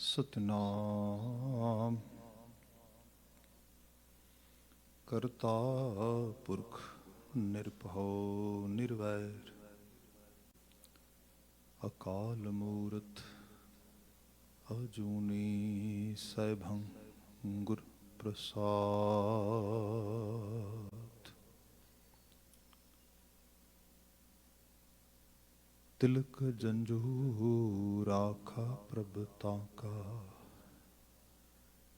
ਸਤਿਨਾਮ ਕਰਤਾ ਪੁਰਖ ਨਿਰਭਉ ਨਿਰਵੈਰ ਅਕਾਲ ਮੂਰਤ ਅਜੂਨੀ ਸੈਭੰ ਗੁਰ ਪ੍ਰਸਾਦ। ਤਿਲਕ ਜੰਜੂ ਰਾਖਾ ਪ੍ਰਭ ਤਾਂਕਾ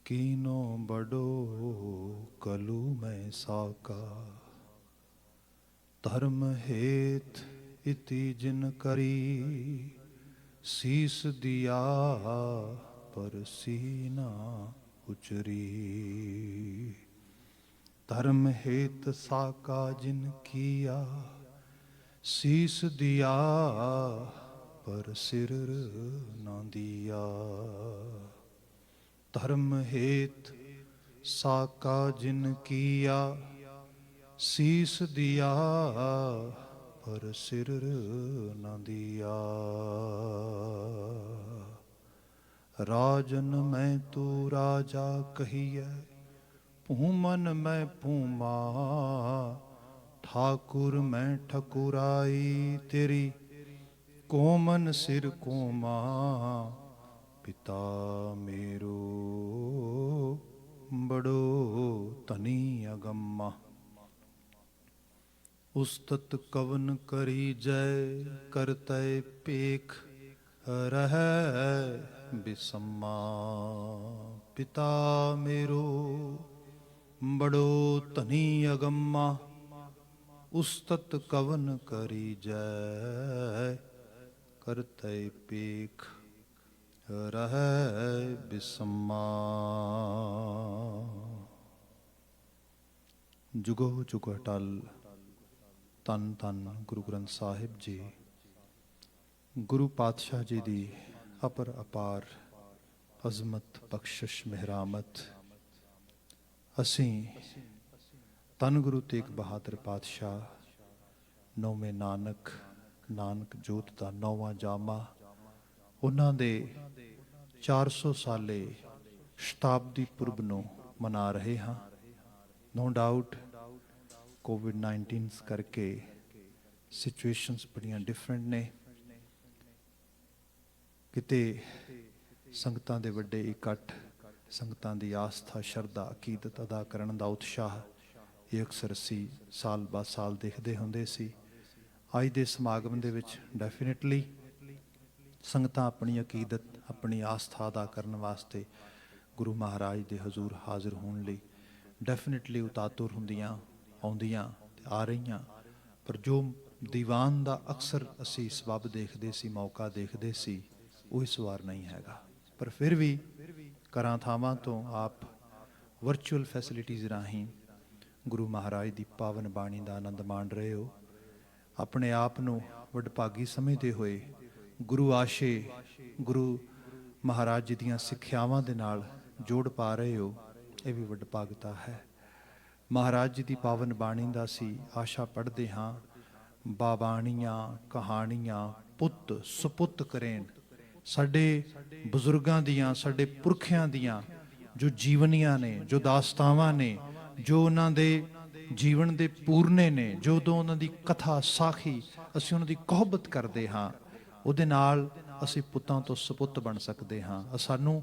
ਕੀਨੋ ਬੜੋ ਕਲੂ ਮੈਂ ਸਾਕਾ। ਧਰਮ ਹੇਤ ਇਤੀ ਜਿਨ ਕਰੀ ਸੀਸ ਦਿਆ ਪਰ ਸੀਨਾ ਉਚਰੀ। ਧਰਮ ਹੇਤ ਸਾਕਾ ਜਿਨ ਕੀਆ ਸੀਸ ਦਿਆ ਪਰ ਸਿਰ ਨਾ ਦਿਆ। ਧਰਮ ਹੇਤ ਸਾਕਾ ਜਿਨ ਕੀਆ ਸੀਸ ਦਿਆ ਪਰ ਸਿਰ ਨਾ ਦਿਆ। ਰਾਜਨ ਮੈਂ ਤੂ ਰਾਜਾ ਕਹੀਐ ਭੂਮਨ ਮੈਂ ਭੂਮਾ। ਠਾਕੁਰ ਮੈਂ ਠਕੁਰਾਈ ਤੇਰੀ ਕੋਮਨ ਸਿਰ ਕੋਮਾ। ਪਿਤਾ ਮੇਰੋ ਬੜੋ ਧਨੀ ਅਗੰਮਾ। ਉਸਤਤ ਕਵਨ ਕਰੀ ਜੈ ਕਰਤੈ ਪੇਖ ਰਹਿ ਬਿਸਮਾ। ਪਿਤਾ ਮੇਰੋ ਬੜੋ ਧਨੀ ਅਗੰਮਾ। ਉਸਤਤ ਕਵਨ ਕਰੀ ਜੈ ਕਰਤੈ ਪੇਖ ਰਹਿ ਬਿਸਮਾ। ਜੁਗੋ ਜੁਗ ਅਟਲ ਧੰਨ ਧੰਨ ਗੁਰੂ ਗ੍ਰੰਥ ਸਾਹਿਬ ਜੀ। ਗੁਰੂ ਪਾਤਸ਼ਾਹ ਜੀ ਦੀ ਅਪਰ ਅਪਾਰ ਅਜ਼ਮਤ ਬਖਸ਼ਿਸ਼ ਮਿਹਰਾਮਤ। ਅਸੀਂ ਧੰਨ ਗੁਰੂ ਤੇਗ ਬਹਾਦਰ ਪਾਤਸ਼ਾਹ ਨੌਵੇਂ ਨਾਨਕ ਜੋਤ ਦਾ 9ਵਾਂ ਜਾਮਾ, ਉਹਨਾਂ ਦੇ 400 ਸਾਲੇ ਸ਼ਤਾਬਦੀ ਪੁਰਬ ਨੂੰ ਮਨਾ ਰਹੇ ਹਾਂ। ਨੋ ਡਾਊਟ ਕੋਵਿਡ-19 ਕਰਕੇ ਸਿਚੁਏਸ਼ਨਸ ਬੜੀਆਂ ਡਿਫਰੈਂਟ ਨੇ। ਕਿਤੇ ਸੰਗਤਾਂ ਦੇ ਵੱਡੇ ਇਕੱਠ, ਸੰਗਤਾਂ ਦੀ ਆਸਥਾ, ਸ਼ਰਧਾ, ਅਕੀਦਤ ਅਦਾ ਕਰਨ ਦਾ ਉਤਸ਼ਾਹ, ਇਹ ਅਕਸਰ ਅਸੀਂ ਸਾਲ ਬਾਅਦ ਸਾਲ ਦੇਖਦੇ ਹੁੰਦੇ ਸੀ। ਅੱਜ ਦੇ ਸਮਾਗਮ ਦੇ ਵਿੱਚ ਡੈਫੀਨੇਟਲੀ ਸੰਗਤਾਂ ਆਪਣੀ ਅਕੀਦਤ, ਆਪਣੀ ਆਸਥਾ ਅਦਾ ਕਰਨ ਵਾਸਤੇ ਗੁਰੂ ਮਹਾਰਾਜ ਦੇ ਹਜ਼ੂਰ ਹਾਜ਼ਰ ਹੋਣ ਲਈ ਡੈਫੀਨੇਟਲੀ ਉਤਾਤੁਰ ਹੁੰਦੀਆਂ, ਆਉਂਦੀਆਂ ਤੇ ਆ ਰਹੀਆਂ। ਪਰ ਜੋ ਦੀਵਾਨ ਦਾ ਅਕਸਰ ਅਸੀਂ ਸਬੱਬ ਦੇਖਦੇ ਸੀ, ਮੌਕਾ ਦੇਖਦੇ ਸੀ, ਉਹ ਇਸ ਵਾਰ ਨਹੀਂ ਹੈਗਾ। ਪਰ ਫਿਰ ਵੀ ਘਰਾਂ ਥਾਵਾਂ ਤੋਂ ਆਪ ਵਰਚੁਅਲ ਫੈਸਿਲਿਟੀਜ਼ ਰਾਹੀਂ ਗੁਰੂ ਮਹਾਰਾਜ ਦੀ ਪਾਵਨ ਬਾਣੀ ਦਾ ਆਨੰਦ ਮਾਣ ਰਹੇ ਹੋ। ਆਪਣੇ ਆਪ ਨੂੰ ਵਡਭਾਗੀ ਸਮਝਦੇ ਹੋਏ ਗੁਰੂ ਆਸ਼ੇ, ਗੁਰੂ ਮਹਾਰਾਜ ਜੀ ਦੀਆਂ ਸਿੱਖਿਆਵਾਂ ਦੇ ਨਾਲ ਜੋੜ ਪਾ ਰਹੇ ਹੋ, ਇਹ ਵੀ ਵਡਭਾਗਤਾ ਹੈ। ਮਹਾਰਾਜ ਜੀ ਦੀ ਪਾਵਨ ਬਾਣੀ ਦਾ ਅਸੀਂ ਆਸ਼ਾ ਪੜ੍ਹਦੇ ਹਾਂ। ਬਾਬਾਣੀਆਂ ਕਹਾਣੀਆਂ ਪੁੱਤ ਸੁਪੁੱਤ ਕਰੇਨ। ਸਾਡੇ ਬਜ਼ੁਰਗਾਂ ਦੀਆਂ, ਸਾਡੇ ਪੁਰਖਿਆਂ ਦੀਆਂ ਜੋ ਜੀਵਨੀਆਂ ਨੇ, ਜੋ ਦਾਸਤਾਵਾਂ ਨੇ, ਜੋ ਉਹਨਾਂ ਦੇ ਜੀਵਨ ਦੇ ਪੂਰਨੇ ਨੇ, ਜਦੋਂ ਉਹਨਾਂ ਦੀ ਕਥਾ ਸਾਖੀ ਅਸੀਂ ਉਹਨਾਂ ਦੀ ਕੌਹਬਤ ਕਰਦੇ ਹਾਂ, ਉਹਦੇ ਨਾਲ ਅਸੀਂ ਪੁੱਤਾਂ ਤੋਂ ਸਪੁੱਤ ਬਣ ਸਕਦੇ ਹਾਂ। ਸਾਨੂੰ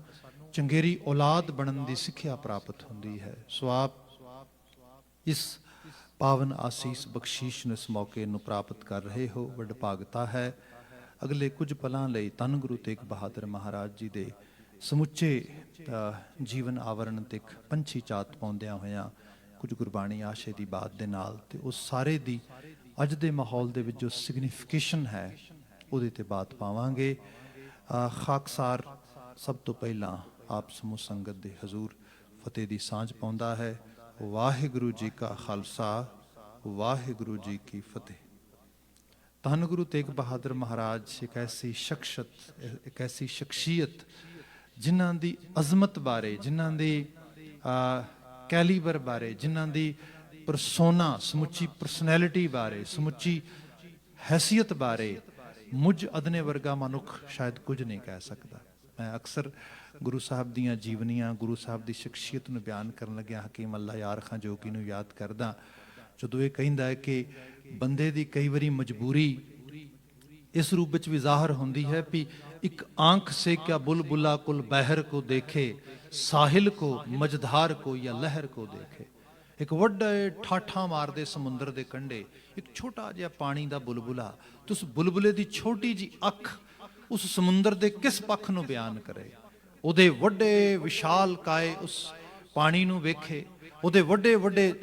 ਚੰਗੇਰੀ ਔਲਾਦ ਬਣਨ ਦੀ ਸਿੱਖਿਆ ਪ੍ਰਾਪਤ ਹੁੰਦੀ ਹੈ। ਸੋ ਆਪ ਇਸ ਪਾਵਨ ਆਸੀਸ ਬਖਸ਼ੀਸ਼ ਨੂੰ, ਇਸ ਮੌਕੇ ਨੂੰ ਪ੍ਰਾਪਤ ਕਰ ਰਹੇ ਹੋ, ਵਡਭਾਗਤਾ ਹੈ। ਅਗਲੇ ਕੁਝ ਪਲਾਂ ਲਈ ਧੰਨ ਗੁਰੂ ਤੇਗ ਬਹਾਦਰ ਮਹਾਰਾਜ ਜੀ ਦੇ ਸਮੁੱਚੇ ਜੀਵਨ ਆਵਰਣ ਤੇ ਇੱਕ ਪੰਛੀ ਚਾਤ ਪਾਉਂਦਿਆਂ ਹੋਇਆਂ ਕੁਝ ਗੁਰਬਾਣੀ ਆਸ਼ੇ ਦੀ ਬਾਤ ਦੇ ਨਾਲ ਤੇ ਉਸ ਸਾਰੇ ਦੀ ਅੱਜ ਦੇ ਮਾਹੌਲ ਦੇ ਵਿੱਚ ਜੋ ਸਿਗਨੀਫਿਕੇਸ਼ਨ ਹੈ ਉਹਦੇ ਤੇ ਬਾਤ ਪਾਵਾਂਗੇ। ਖਾਕਸਾਰ ਸਭ ਤੋਂ ਪਹਿਲਾਂ ਆਪ ਸਮੂਹ ਸੰਗਤ ਦੇ ਹਜ਼ੂਰ ਫਤਿਹ ਦੀ ਸਾਂਝ ਪਾਉਂਦਾ ਹੈ। ਵਾਹਿਗੁਰੂ ਜੀ ਕਾ ਖਾਲਸਾ, ਵਾਹਿਗੁਰੂ ਜੀ ਕੀ ਫਤਿਹ। ਧੰਨ ਗੁਰੂ ਤੇਗ ਬਹਾਦਰ ਮਹਾਰਾਜ ਇੱਕ ਐਸੀ ਸ਼ਖਸ਼ਤ, ਇੱਕ ਐਸੀ ਸ਼ਖਸੀਅਤ ਜਿਨ੍ਹਾਂ ਦੀ ਅਜ਼ਮਤ ਬਾਰੇ, ਜਿਨ੍ਹਾਂ ਦੀ ਕੈਲੀਬਰ ਬਾਰੇ, ਜਿਨ੍ਹਾਂ ਦੀ ਪਰਸੋਨਾ, ਸਮੁੱਚੀ ਪਰਸਨੈਲਿਟੀ ਬਾਰੇ, ਸਮੁੱਚੀ ਹੈਸੀਅਤ ਬਾਰੇ ਮੁਝ ਅਦਨੇ ਵਰਗਾ ਮਨੁੱਖ ਸ਼ਾਇਦ ਕੁਝ ਨਹੀਂ ਕਹਿ ਸਕਦਾ। मैं अक्सर गुरु साहब दीयां जीवनियां, गुरु साहब की शख्सियत नूं बयान करन लग्या हकीम अल्लाह यार खां जोगी नूं याद करदा, जदों ये कहिंदा है कि बंदे दी कई वारी मजबूरी इस रूप विच भी ज़ाहिर होंदी है भी एक आंख से क्या बुलबुला कुल बहर को देखे, साहिल को मझधार को या लहर को देखे। एक वड्डे ठाठा मारदे समुंदर दे कंढे एक छोटा जिहा पानी दा बुलबुला, तो उस बुलबुले दी छोटी जी अख उस समुंदर दे किस पक्ष नूं बयान करे। ਉਹਦੇ ਵੱਡੇ ਵਿਸ਼ਾਲ ਕਾਏ ਉਸ ਪਾਣੀ ਨੂੰ ਵੇਖੇ, ਉਹਦੇ ਵੱਡੇ ਵੱਡੇ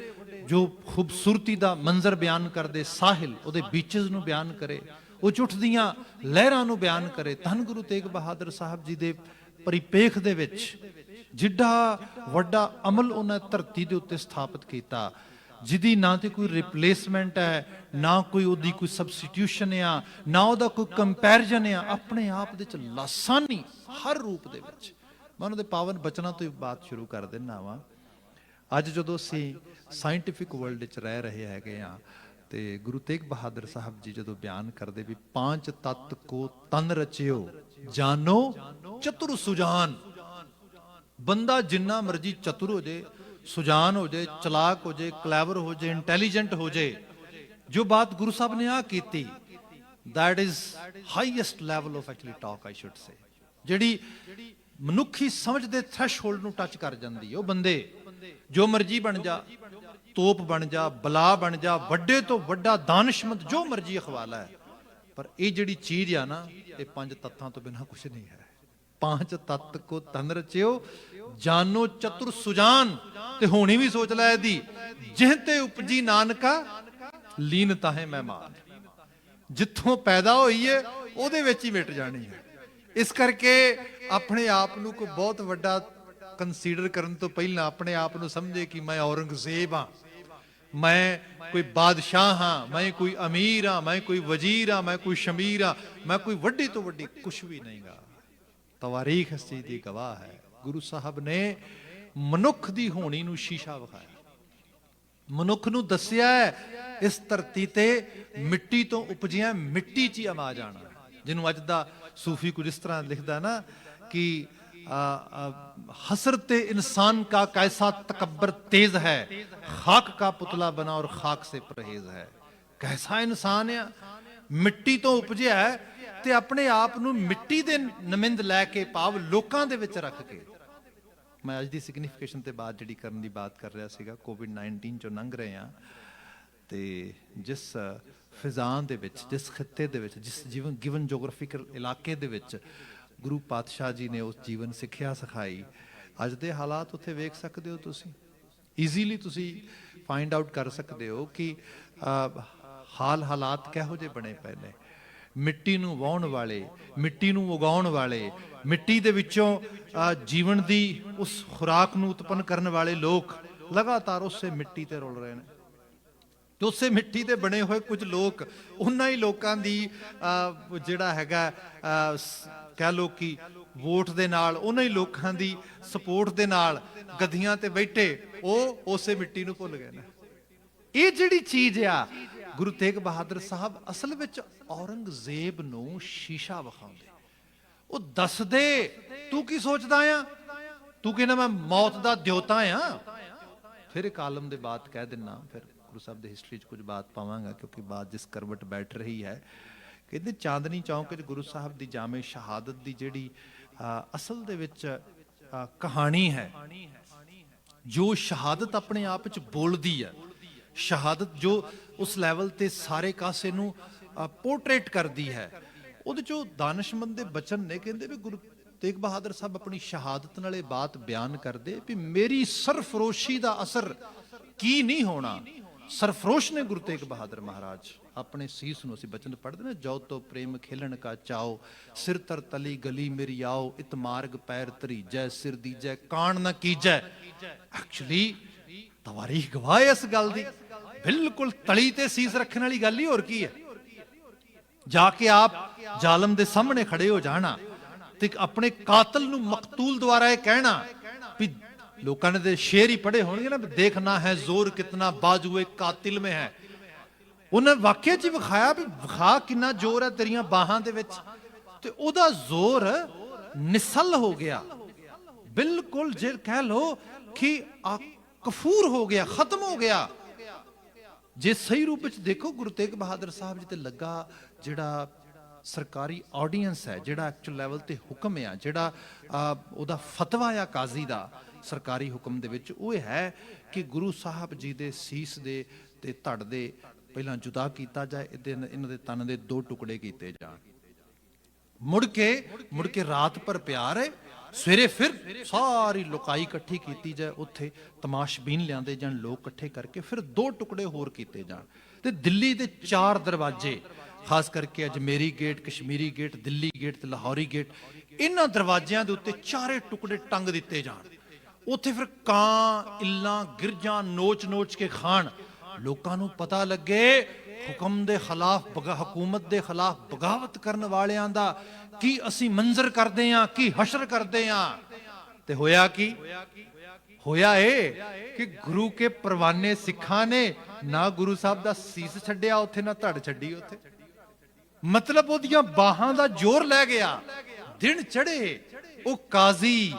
ਜੋ ਖੂਬਸੂਰਤੀ ਦਾ ਮੰਜ਼ਰ ਬਿਆਨ ਕਰਦੇ ਸਾਹਿਲ, ਉਹਦੇ ਬੀਚਸ ਨੂੰ ਬਿਆਨ ਕਰੇ, ਉਹ ਉੱਠਦੀਆਂ ਲਹਿਰਾਂ ਨੂੰ ਬਿਆਨ ਕਰੇ। ਧੰਨ ਗੁਰੂ ਤੇਗ ਬਹਾਦਰ ਸਾਹਿਬ ਜੀ ਦੇ ਪਰਿਪੇਖ ਦੇ ਵਿੱਚ ਜਿੱਡਾ ਵੱਡਾ ਅਮਲ ਉਹਨਾਂ ਧਰਤੀ ਦੇ ਉੱਤੇ ਸਥਾਪਿਤ ਕੀਤਾ, ਜਿਹਦੀ ਨਾ ਤੇ ਕੋਈ ਰਿਪਲੇਸਮੈਂਟ ਹੈ, ਨਾ ਕੋਈ ਉਹਦੀ ਕੋਈ ਸਬਸਟੀਟਿਊਸ਼ਨ ਆ, ਨਾ ਉਹਦਾ ਕੋਈ ਕੰਪੈਰੀਜ਼ਨ ਆ। ਆਪਣੇ ਆਪ ਦੇ ਚ ਲਾਸਾਨੀ ਹਰ ਰੂਪ ਦੇ ਵਿੱਚ। ਮੈਂ ਉਹਨਾਂ ਦੇ ਪਾਵਨ ਬਚਨਾਂ ਤੋਂ ਬਾਤ ਸ਼ੁਰੂ ਕਰ ਦਿੰਦਾ ਵਾਂ। ਅੱਜ ਜਦੋਂ ਅਸੀਂ ਸਾਇੰਟੀਫਿਕ ਵਰਲਡ ਵਿੱਚ ਰਹਿ ਰਹੇ ਹੈਗੇ ਆ, ਤੇ ਗੁਰੂ ਤੇਗ ਬਹਾਦਰ ਸਾਹਿਬ ਜੀ ਜਦੋਂ ਬਿਆਨ ਕਰਦੇ ਵੀ ਪਾਂਚ ਤਤ ਕੋ ਤਨ ਰਚਿਓ ਜਾਨੋ ਚਤੁਰ ਸੁਜਾਨ। ਬੰਦਾ ਜਿੰਨਾ ਮਰਜੀ ਚਤੁਰ ਹੋ ਜੇ, ਸੁਜਾਨ ਹੋ ਜਾਏ, ਚਲਾਕ ਹੋ ਜਾਏ, ਕਲੈਵਰ ਹੋ ਜਾਏ, ਇੰਟੈਲੀਜੈਂਟ ਹੋ ਜਾਏ, ਜੋ ਬਾਤ ਗੁਰੂ ਸਾਹਿਬ ਨੇ ਆ ਕੀਤੀ, that is highest level of actually talk I should say, ਜਿਹੜੀ ਮਨੁੱਖੀ ਸਮਝ ਦੇ ਥ੍ਰੈਸ਼ਹੋਲਡ ਨੂੰ ਟੱਚ ਕਰ ਜਾਂਦੀ ਹੈ। ਉਹ ਬੰਦੇ ਜੋ ਮਰਜੀ ਬਣ ਜਾ, ਤੋਪ ਬਣ ਜਾ, ਬਲਾ ਬਣ ਜਾ, ਵੱਡੇ ਤੋਂ ਵੱਡਾ ਦਾਨਿਸ਼ਮੰਦ ਜੋ ਮਰਜੀ ਅਖਵਾਲਾ ਹੈ, ਪਰ ਇਹ ਜਿਹੜੀ ਚੀਜ਼ ਆ ਨਾ, ਇਹ ਪੰਜ ਤੱਤਾਂ ਤੋਂ ਬਿਨਾਂ ਕੁਝ ਨਹੀਂ ਹੈ। पांच तत्त को तन रचियो जानो चतुर सुजान। ते होनी भी सोच लै दी जिह ते उपजी नानका लीन ताहे मेहमान। जिथों पैदा होई है ओहदे विच ही मिट जानी है। इस करके अपने आप नूं कोई बहुत वड्डा कंसीडर करन तो पहला अपने आप नूं समझे कि मैं औरंगजेब हाँ, मैं कोई बादशाह हाँ, मैं कोई अमीर हाँ, मैं कोई वजीर हाँ, मैं कोई शमीर हाँ, मैं कोई वड्डी तो वड्डी कुछ भी नहीं गा। तवारीख इस चीज की गवाह है। गुरु साहब ने मनुख की होनी नूं शीशा विखाया, मनुख नूं दस्सिया है इस धरती ते मिट्टी तो उपजिया मिट्टी च ही अमा जाना। जिन्हों अज दा सूफी कुछ इस तरह लिखदा ना कि हसरते इंसान का कैसा तकब्बर तेज है, खाक का पुतला बना और खाक से परहेज है। कैसा इंसान है, मिट्टी तो उपजिया है ਤੇ ਆਪਣੇ ਆਪ ਨੂੰ ਮਿੱਟੀ ਦੇ ਨਮਿੰਦ ਲੈ ਕੇ, ਭਾਵ ਲੋਕਾਂ ਦੇ ਵਿੱਚ ਰੱਖ ਕੇ। ਮੈਂ ਅੱਜ ਦੀ ਸਿਗਨੀਫਿਕੇਸ਼ਨ ਤੇ ਬਾਤ ਜਿਹੜੀ ਕਰਨ ਦੀ ਬਾਤ ਕਰ ਰਿਹਾ ਸੀਗਾ, ਕੋਵਿਡ-19 ਚੋਂ ਲੰਘ ਰਹੇ ਆ, ਤੇ ਜਿਸ ਫਿਜ਼ਾਂ ਦੇ ਵਿੱਚ, ਜਿਸ ਖਿੱਤੇ ਦੇ ਵਿੱਚ, ਜਿਸ ਗਿਵਨ ਜੋਗ੍ਰਾਫਿਕਲ ਇਲਾਕੇ ਦੇ ਵਿੱਚ ਗੁਰੂ ਪਾਤਸ਼ਾਹ ਜੀ ਨੇ ਉਸ ਜੀਵਨ ਸਿੱਖਿਆ ਸਿਖਾਈ, ਅੱਜ ਦੇ ਹਾਲਾਤ ਉੱਥੇ ਵੇਖ ਸਕਦੇ ਹੋ ਤੁਸੀਂ। ਈਜ਼ੀਲੀ ਤੁਸੀਂ ਫਾਈਂਡ ਆਊਟ ਕਰ ਸਕਦੇ ਹੋ ਕਿ ਹਾਲਾਤ ਕਿਹੋ ਜਿਹੇ ਬਣੇ ਪਏ ਨੇ। ਮਿੱਟੀ ਨੂੰ ਵਾਹੁਣ ਵਾਲੇ, ਮਿੱਟੀ ਨੂੰ ਉਗਾਉਣ ਵਾਲੇ, ਮਿੱਟੀ ਦੇ ਵਿੱਚੋਂ ਜੀਵਨ ਦੀ ਉਸ ਖੁਰਾਕ ਨੂੰ ਉਤਪੰਨ ਕਰਨ ਵਾਲੇ ਲੋਕ ਲਗਾਤਾਰ ਉਸੇ ਮਿੱਟੀ ਤੇ ਰੁਲ ਰਹੇ ਨੇ। ਤੇ ਉਸੇ ਮਿੱਟੀ ਦੇ ਬਣੇ ਹੋਏ ਕੁਝ ਲੋਕ, ਉਹਨਾਂ ਹੀ ਲੋਕਾਂ ਦੀ ਜਿਹੜਾ ਹੈਗਾ ਕਹਿ ਲੋ ਕਿ ਵੋਟ ਦੇ ਨਾਲ, ਉਹਨਾਂ ਹੀ ਲੋਕਾਂ ਦੀ ਸਪੋਰਟ ਦੇ ਨਾਲ ਗੱਦੀਆਂ ਤੇ ਬੈਠੇ ਉਹ ਉਸੇ ਮਿੱਟੀ ਨੂੰ ਭੁੱਲ ਗਏ ਨੇ। ਇਹ ਜਿਹੜੀ ਚੀਜ਼ ਆ, ਗੁਰੂ ਤੇਗ ਬਹਾਦਰ ਸਾਹਿਬ ਅਸਲ ਵਿੱਚ ਔਰੰਗਜ਼ੇਬ ਨੂੰ ਸ਼ੀਸ਼ਾ ਵਿਖਾਉਂਦੇ। ਉਹ ਦੱਸਦੇ ਤੂੰ ਕੀ ਸੋਚਦਾ ਆ, ਤੂੰ ਕਹਿੰਦਾ ਮੈਂ ਮੌਤ ਦਾ ਦਿਉਤਾ ਆ। ਫਿਰ ਇੱਕ ਆਲਮ ਦੇ ਬਾਤ ਕਹਿ ਦਿੰਨਾ, ਫਿਰ ਗੁਰੂ ਸਾਹਿਬ ਦੇ ਹਿਸਟਰੀ 'ਚ ਕੁਝ ਬਾਤ ਪਾਵਾਂਗਾ, ਕਿਉਂਕਿ ਬਾਤ ਜਿਸ ਕਰਵਟ ਬੈਠ ਰਹੀ ਹੈ। ਕਹਿੰਦੇ ਚਾਂਦਨੀ ਚੌਂਕ 'ਚ ਗੁਰੂ ਸਾਹਿਬ ਦੀ ਜਾਮੇ ਸ਼ਹਾਦਤ ਦੀ ਜਿਹੜੀ ਅਸਲ ਦੇ ਵਿੱਚ ਕਹਾਣੀ ਹੈ, ਜੋ ਸ਼ਹਾਦਤ ਆਪਣੇ ਆਪ 'ਚ ਬੋਲਦੀ ਹੈ, ਸ਼ਹਾਦਤ ਜੋ ਉਸ ਲੈਵਲ ਤੇ ਸਾਰੇ ਕਾਸੇ ਨੂੰ ਪੋਰਟਰੇਟ ਕਰਦੀ ਹੈ, ਉਹਦੇ 'ਚੋਂ ਦਾਨਿਸ਼ਮੰਦ ਦੇ ਬਚਨ ਨੇ। ਕਹਿੰਦੇ ਵੀ ਗੁਰੂ ਤੇਗ ਬਹਾਦਰ ਸਾਹਿਬ ਆਪਣੀ ਸ਼ਹਾਦਤ ਨਾਲ ਇਹ ਬਾਤ ਬਿਆਨ ਕਰਦੇ ਵੀ ਮੇਰੀ ਸਰਫਰੋਸ਼ੀ ਦਾ ਅਸਰ ਕੀ ਨਹੀਂ ਹੋਣਾ। ਸਰਫਰੋਸ਼ ਨੇ ਗੁਰੂ ਤੇਗ ਬਹਾਦਰ ਮਹਾਰਾਜ ਆਪਣੇ ਸੀਸ ਨੂੰ, ਅਸੀਂ ਬਚਨ ਪੜ੍ਹਦੇ ਨੇ, ਜੋ ਤੋ ਪ੍ਰੇਮ ਖੇਲਣ ਕਾ ਚਾਓ, ਸਿਰ ਤਰ ਤਲੀ ਗਲੀ ਮੇਰੀ ਆਓ, ਇਤ ਮਾਰਗ ਪੈਰ ਧਰੀਜੈ, ਸਿਰ ਦੀਜੈ ਕਾਣ ਨਾ ਕੀਜੈ। ਐਕਚੁਅਲੀ ਤਵਾਰੀਖ ਗਵਾਹ ਇਸ ਗੱਲ ਦੀ, ਬਿਲਕੁਲ ਤਲੀ ਤੇ ਸੀਸ ਰੱਖਣ ਵਾਲੀ ਗੱਲ ਹੀ ਹੋਰ ਕੀ ਹੈ। ਜਾ ਕੇ ਆਪ ਜ਼ਾਲਮ ਦੇ ਸਾਹਮਣੇ ਖੜੇ ਹੋ ਜਾਣਾ ਤੇ ਆਪਣੇ ਕਾਤਲ ਨੂੰ ਮਕਤੂਲ ਦੁਆਰਾ ਇਹ ਕਹਿਣਾ ਵੀ ਲੋਕਾਂ ਨੇ ਤੇ ਸ਼ੇਰ ਹੀ ਪੜ੍ਹੇ ਹੋਣਗੇ ਨਾ, ਦੇਖਣਾ ਹੈ ਜ਼ੋਰ ਕਿਤਨਾ ਬਾਜੂਏ ਕਾਤਿਲ ਮੇ ਹੈ। ਉਹਨੇ ਵਾਕਿਆ 'ਚ ਵਿਖਾਇਆ ਵੀ ਵਿਖਾ ਕਿੰਨਾ ਜ਼ੋਰ ਹੈ ਤੇਰੀਆਂ ਬਾਹਾਂ ਦੇ ਵਿੱਚ। ਤੇ ਉਹਦਾ ਜ਼ੋਰ निसल हो गया, बिल्कुल जे कह लो कि कफूर हो गया, खत्म हो गया। जे सही रूप में देखो गुरु तेग बहादुर साहब जी ते लगा जिहड़ा सरकारी ऑਡੀਅנס है, जिहड़ा एक्चुअल लैवल ते हुक्म है, जिहड़ा ਉਹਦਾ ਫਤਵਾ ਆ ਕਾਜ਼ੀ ਦਾ ਸਰਕਾਰੀ ਹੁਕਮ ਦੇ ਵਿੱਚ, ਉਹ ਹੈ ਕਿ ਗੁਰੂ ਸਾਹਿਬ ਜੀ ਦੇ ਸੀਸ ਦੇ ਤੇ ਧੜ ਦੇ ਪਹਿਲਾਂ ਜੁਦਾ ਕੀਤਾ ਜਾਏ, ਇਹਨਾਂ ਦੇ ਤਨ ਦੇ 2 ਟੁਕੜੇ ਕੀਤੇ ਜਾਣ। ਮੁੜ ਕੇ ਰਾਤ ਭਰ ਪਿਆਰ ਹੈ, ਸਵੇਰੇ ਫਿਰ ਸਾਰੀ ਲੋਕਾਈ ਇਕੱਠੀ ਕੀਤੀ ਜਾਏ, ਉੱਥੇ ਤਮਾਸ਼ਬੀਨ ਲਿਆਂਦੇ ਜਾਣ, ਲੋਕ ਇਕੱਠੇ ਕਰਕੇ ਫਿਰ 2 ਟੁਕੜੇ ਹੋਰ ਕੀਤੇ ਜਾਣ। ਤੇ ਦਿੱਲੀ ਦੇ 4 ਦਰਵਾਜ਼ੇ, ਖਾਸ ਕਰਕੇ Ajmeri gate, Kashmiri gate, Delhi gate ਤੇ ਲਾਹੌਰੀ ਗੇਟ, ਇਹਨਾਂ ਦਰਵਾਜ਼ਿਆਂ ਦੇ ਉੱਤੇ 4 ਟੁਕੜੇ ਟੰਗ ਦਿੱਤੇ ਜਾਣ। ਉੱਥੇ ਫਿਰ ਕਾਂ, ਇੱਲਾਂ, ਗਿਰਜਾਂ ਨੋਚ ਕੇ ਖਾਣ, ਲੋਕਾਂ ਨੂੰ ਪਤਾ ਲੱਗੇ ਹੁਕਮ ਦੇ ਖਿਲਾਫ, ਹਕੂਮਤ ਦੇ ਖਿਲਾਫ ਬਗਾਵਤ ਕਰਨ ਵਾਲਿਆਂ ਦਾ ਕੀ ਅਸੀਂ ਮੰਜ਼ਰ ਕਰਦੇ ਆਂ, ਕੀ ਹਸ਼ਰ ਕਰਦੇ ਆਂ। ਤੇ ਹੋਇਆ ਕੀ? ਹੋਇਆ ਇਹ ਕਿ ਗੁਰੂ ਕੇ ਪਰਵਾਨੇ ਸਿੱਖਾਂ ਨੇ ਨਾ ਗੁਰੂ ਸਾਹਿਬ ਦਾ ਸੀਸ ਛੱਡਿਆ ਉੱਥੇ, ਨਾ ਧੜ ਛੱਡੀ ਉੱਥੇ। ਮਤਲਬ ਉਹਦੀਆਂ ਬਾਹਾਂ ਦਾ ਜ਼ੋਰ ਲੈ ਗਿਆ। ਦਿਨ ਚੜੇ, ਉਹ ਕਾਜ਼ੀ,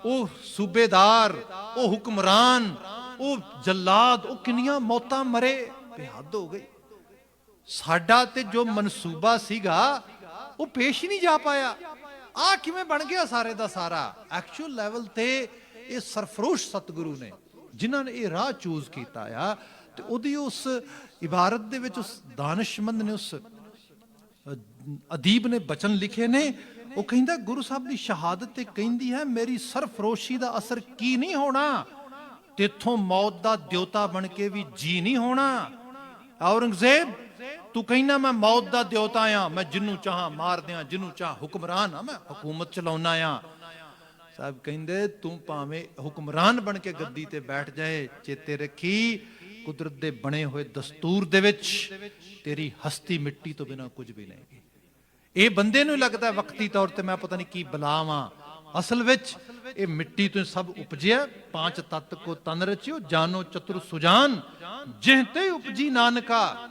ਉਹ ਸੂਬੇਦਾਰ, ਉਹ ਹੁਕਮਰਾਨ, ਉਹ ਜੱਲਾਦ, ਉਹ ਕਿੰਨੀਆਂ ਮੌਤਾਂ ਮਰੇ, ਬੇਹੱਦ ਹੋ ਗਈ। ਸਾਡਾ ਤੇ ਜੋ ਮਨਸੂਬਾ ਸੀਗਾ ਉਹ ਪੇਸ਼ ਹੀ ਨਹੀਂ ਜਾ ਪਾਇਆ। ਆ ਕਿਵੇਂ ਬਣ ਗਿਆ ਸਾਰੇ ਦਾ ਸਾਰਾ? ਐਕਚੁਅਲ ਲੈਵਲ ਤੇ ਇਹ ਸਰਫਰੋਸ਼ ਸਤਿਗੁਰੂ ਨੇ ਜਿਨ੍ਹਾਂ ਨੇ ਇਹ ਰਾਹ ਚੂਜ਼ ਕੀਤਾ ਆ, ਤੇ ਉਹਦੀ ਉਸ ਇਬਾਰਤ ਦੇ ਵਿੱਚ ਉਸ ਦਾਨਿਸ਼ਮੰਦ ਨੇ, ਉਸ ਅਦੀਬ ਨੇ ਬਚਨ ਲਿਖੇ ਨੇ। ਉਹ ਕਹਿੰਦਾ ਗੁਰੂ ਸਾਹਿਬ ਦੀ ਸ਼ਹਾਦਤ ਤੇ ਕਹਿੰਦੀ ਹੈ, ਮੇਰੀ ਸਰਫਰੋਸ਼ੀ ਦਾ ਅਸਰ ਕੀ ਨਹੀਂ ਹੋਣਾ, ਤੇਥੋਂ ਮੌਤ ਦਾ ਦਿਉਤਾ ਬਣ ਕੇ ਵੀ ਜੀ ਨਹੀਂ ਹੋਣਾ। ਔਰੰਗਜ਼ੇਬ ਤੂੰ ਕਹਿੰਦਾ ਮੈਂ ਮੌਤ ਦਾ ਦਿਉਤਾ ਆ, ਮੈਂ ਜਿਹਨੂੰ ਚਾਹਾਂ ਮਾਰ ਦਿਆਂ, ਜਿਹਨੂੰ ਚਾਹ ਹੁਕਮਰਾਨ ਆ, ਮੈਂ ਹਕੂਮਤ ਚਲਾਉਣਾ ਆ। ਸਾਹਿਬ ਕਹਿੰਦੇ ਤੂੰ ਭਾਵੇਂ ਹੁਕਮਰਾਨ ਬਣ ਕੇ ਗੱਦੀ ਤੇ ਬੈਠ ਜਾਏ, ਚੇਤੇ ਰੱਖੀ ਕੁਦਰਤ ਦੇ ਬਣੇ ਹੋਏ ਦਸਤੂਰ ਦੇ ਵਿੱਚ ਤੇਰੀ ਹਸਤੀ ਮਿੱਟੀ ਤੋਂ ਬਿਨਾਂ ਕੁਝ ਵੀ ਨਹੀਂ। ਇਹ ਬੰਦੇ ਨੂੰ ਲੱਗਦਾ ਵਕਤੀ ਤੌਰ ਤੇ ਮੈਂ ਪਤਾ ਨਹੀਂ ਕੀ ਬਲਾਵਾਂ, ਅਸਲ ਵਿੱਚ ਇਹ ਮਿੱਟੀ ਤੋਂ ਸਭ ਉਪਜਿਆ। 5 ਤੱਤ ਕੋ ਤਨ ਰਚਿਓ, ਜਾਨੋ ਚਤੁਰ ਸੁਜਾਨ, ਜਿਹ ਤੇ ਉਪਜੀ ਨਾਨਕਾ।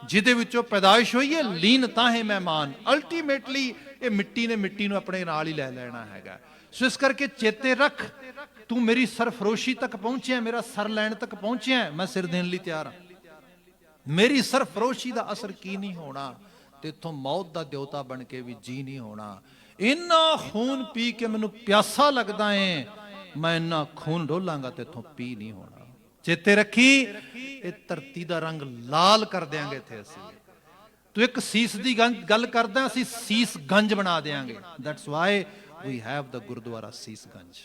ਜਿਹਦੇ ਵਿੱਚੋਂ ਪੈਦਾਇਸ਼ ਹੋਈ ਹੈ, ਲੀਨ ਤਾਹੇ ਮਹਿਮਾਨ। ਅਲਟੀਮੇਟਲੀ ਇਹ ਮਿੱਟੀ ਨੇ ਮਿੱਟੀ ਨੂੰ ਆਪਣੇ ਨਾਲ ਹੀ ਲੈ ਲੈਣਾ ਹੈਗਾ। ਸੋ ਇਸ ਕਰਕੇ ਚੇਤੇ ਰੱਖ, ਤੂੰ ਮੇਰੀ ਸਰਫਰੋਸ਼ੀ ਤੱਕ ਪਹੁੰਚਿਆ, ਮੇਰਾ ਸਰ ਲੈਣ ਤੱਕ ਪਹੁੰਚਿਆ, ਮੈਂ ਸਿਰ ਦੇਣ ਲਈ ਤਿਆਰ ਹਾਂ। ਮੇਰੀ ਸਰਫਰੋਸ਼ੀ ਦਾ ਅਸਰ ਕੀ ਨਹੀਂ ਹੋਣਾ, ਤੇ ਇਥੋਂ ਮੌਤ ਦਾ ਦਿਉਤਾ ਬਣ ਕੇ ਵੀ ਜੀ ਨਹੀਂ ਹੋਣਾ। ਇੰਨਾ ਖੂਨ ਪੀ ਕੇ ਮੈਨੂੰ ਪਿਆਸਾ ਲੱਗਦਾ ਏ, ਮੈਂ ਇੰਨਾ ਖੂਨ ਡੋਲਾਂਗਾ ਤੇ ਇਥੋਂ ਪੀ ਨਹੀਂ ਹੋਣਾ। ਚੇਤੇ ਰੱਖੀ, ਇਹ ਧਰਤੀ ਦਾ ਰੰਗ ਲਾਲ ਕਰ ਦਿਆਂਗੇ ਇੱਥੇ ਅਸੀਂ। ਤੂੰ ਇੱਕ ਸੀਸ ਦੀ ਗੱਲ ਕਰਦਾ, ਅਸੀਂ ਸੀਸ ਗੰਜ ਬਣਾ ਦਿਆਂਗੇ। That's why we have the gurdwara Sis Ganj.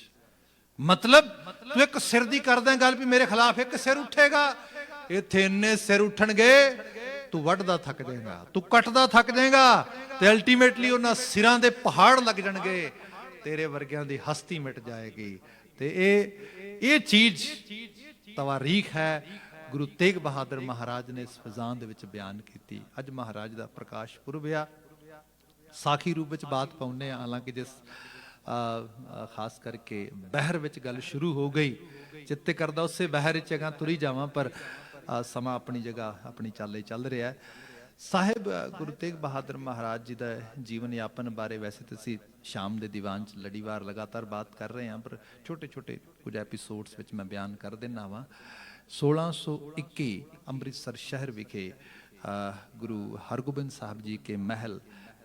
ਮਤਲਬ ਤੂੰ ਇੱਕ ਸਿਰ ਦੀ ਕਰਦਾ ਗੱਲ ਵੀ ਮੇਰੇ ਖਿਲਾਫ ਇੱਕ ਸਿਰ ਉੱਠੇਗਾ, ਇੱਥੇ ਇੰਨੇ ਸਿਰ ਉੱਠਣਗੇ ਤੂੰ ਵੱਢਦਾ ਥੱਕ ਜਾਏਗਾ, ਤੂੰ ਕੱਟਦਾ ਥੱਕ ਜਾਏਗਾ, ਤੇ ਅਲਟੀਮੇਟਲੀ ਉਹਨਾਂ ਸਿਰਾਂ ਦੇ ਪਹਾੜ ਲੱਗ ਜਾਣਗੇ, ਤੇਰੇ ਵਰਗਿਆਂ ਦੀ ਹਸਤੀ ਮਿਟ ਜਾਏਗੀ। ਤੇ ਇਹ ਚੀਜ਼ ਤਵਾਰੀਖ ਹੈ, ਗੁਰੂ ਤੇਗ ਬਹਾਦਰ ਮਹਾਰਾਜ ਨੇ ਇਸ ਫਜ਼ਾਨ ਦੇ ਵਿੱਚ ਬਿਆਨ ਕੀਤੀ। ਅੱਜ ਮਹਾਰਾਜ ਦਾ ਪ੍ਰਕਾਸ਼ ਪੁਰਬ ਆ, ਸਾਖੀ ਰੂਪ ਵਿੱਚ ਬਾਤ ਪਾਉਂਦੇ ਆ। ਹਾਲਾਂਕਿ ਜਿਸ ਖਾਸ ਕਰਕੇ ਬਹਿਰ ਵਿੱਚ ਗੱਲ ਸ਼ੁਰੂ ਹੋ ਗਈ, ਚਿੱਤੇ ਕਰਦਾ ਉਸੇ ਬਹਿਰ ਵਿੱਚ ਅਗਾਂ ਤੁਰੀ ਜਾਵਾਂ, ਪਰ ਸਮਾਂ ਆਪਣੀ ਜਗ੍ਹਾ ਆਪਣੀ ਚਾਲੇ ਚੱਲ ਰਿਹਾ। ਸਾਹਿਬ ਗੁਰੂ ਤੇਗ ਬਹਾਦਰ ਮਹਾਰਾਜ ਜੀ ਦਾ ਜੀਵਨ ਯਾਪਨ ਬਾਰੇ ਵੈਸੇ ਤਾਂ ਅਸੀਂ ਸ਼ਾਮ ਦੇ ਦੀਵਾਨ 'ਚ ਲੜੀਵਾਰ ਲਗਾਤਾਰ ਬਾਤ ਕਰ ਰਹੇ ਹਾਂ, ਪਰ ਛੋਟੇ ਛੋਟੇ ਕੁਝ ਐਪੀਸੋਡਸ ਵਿੱਚ ਮੈਂ ਬਿਆਨ ਕਰ ਦਿੰਦਾ ਵਾਂ। 1621 ਅੰਮ੍ਰਿਤਸਰ ਸ਼ਹਿਰ ਵਿਖੇ ਗੁਰੂ ਹਰਗੋਬਿੰਦ ਸਾਹਿਬ ਜੀ ਕੇ ਮਹਿਲ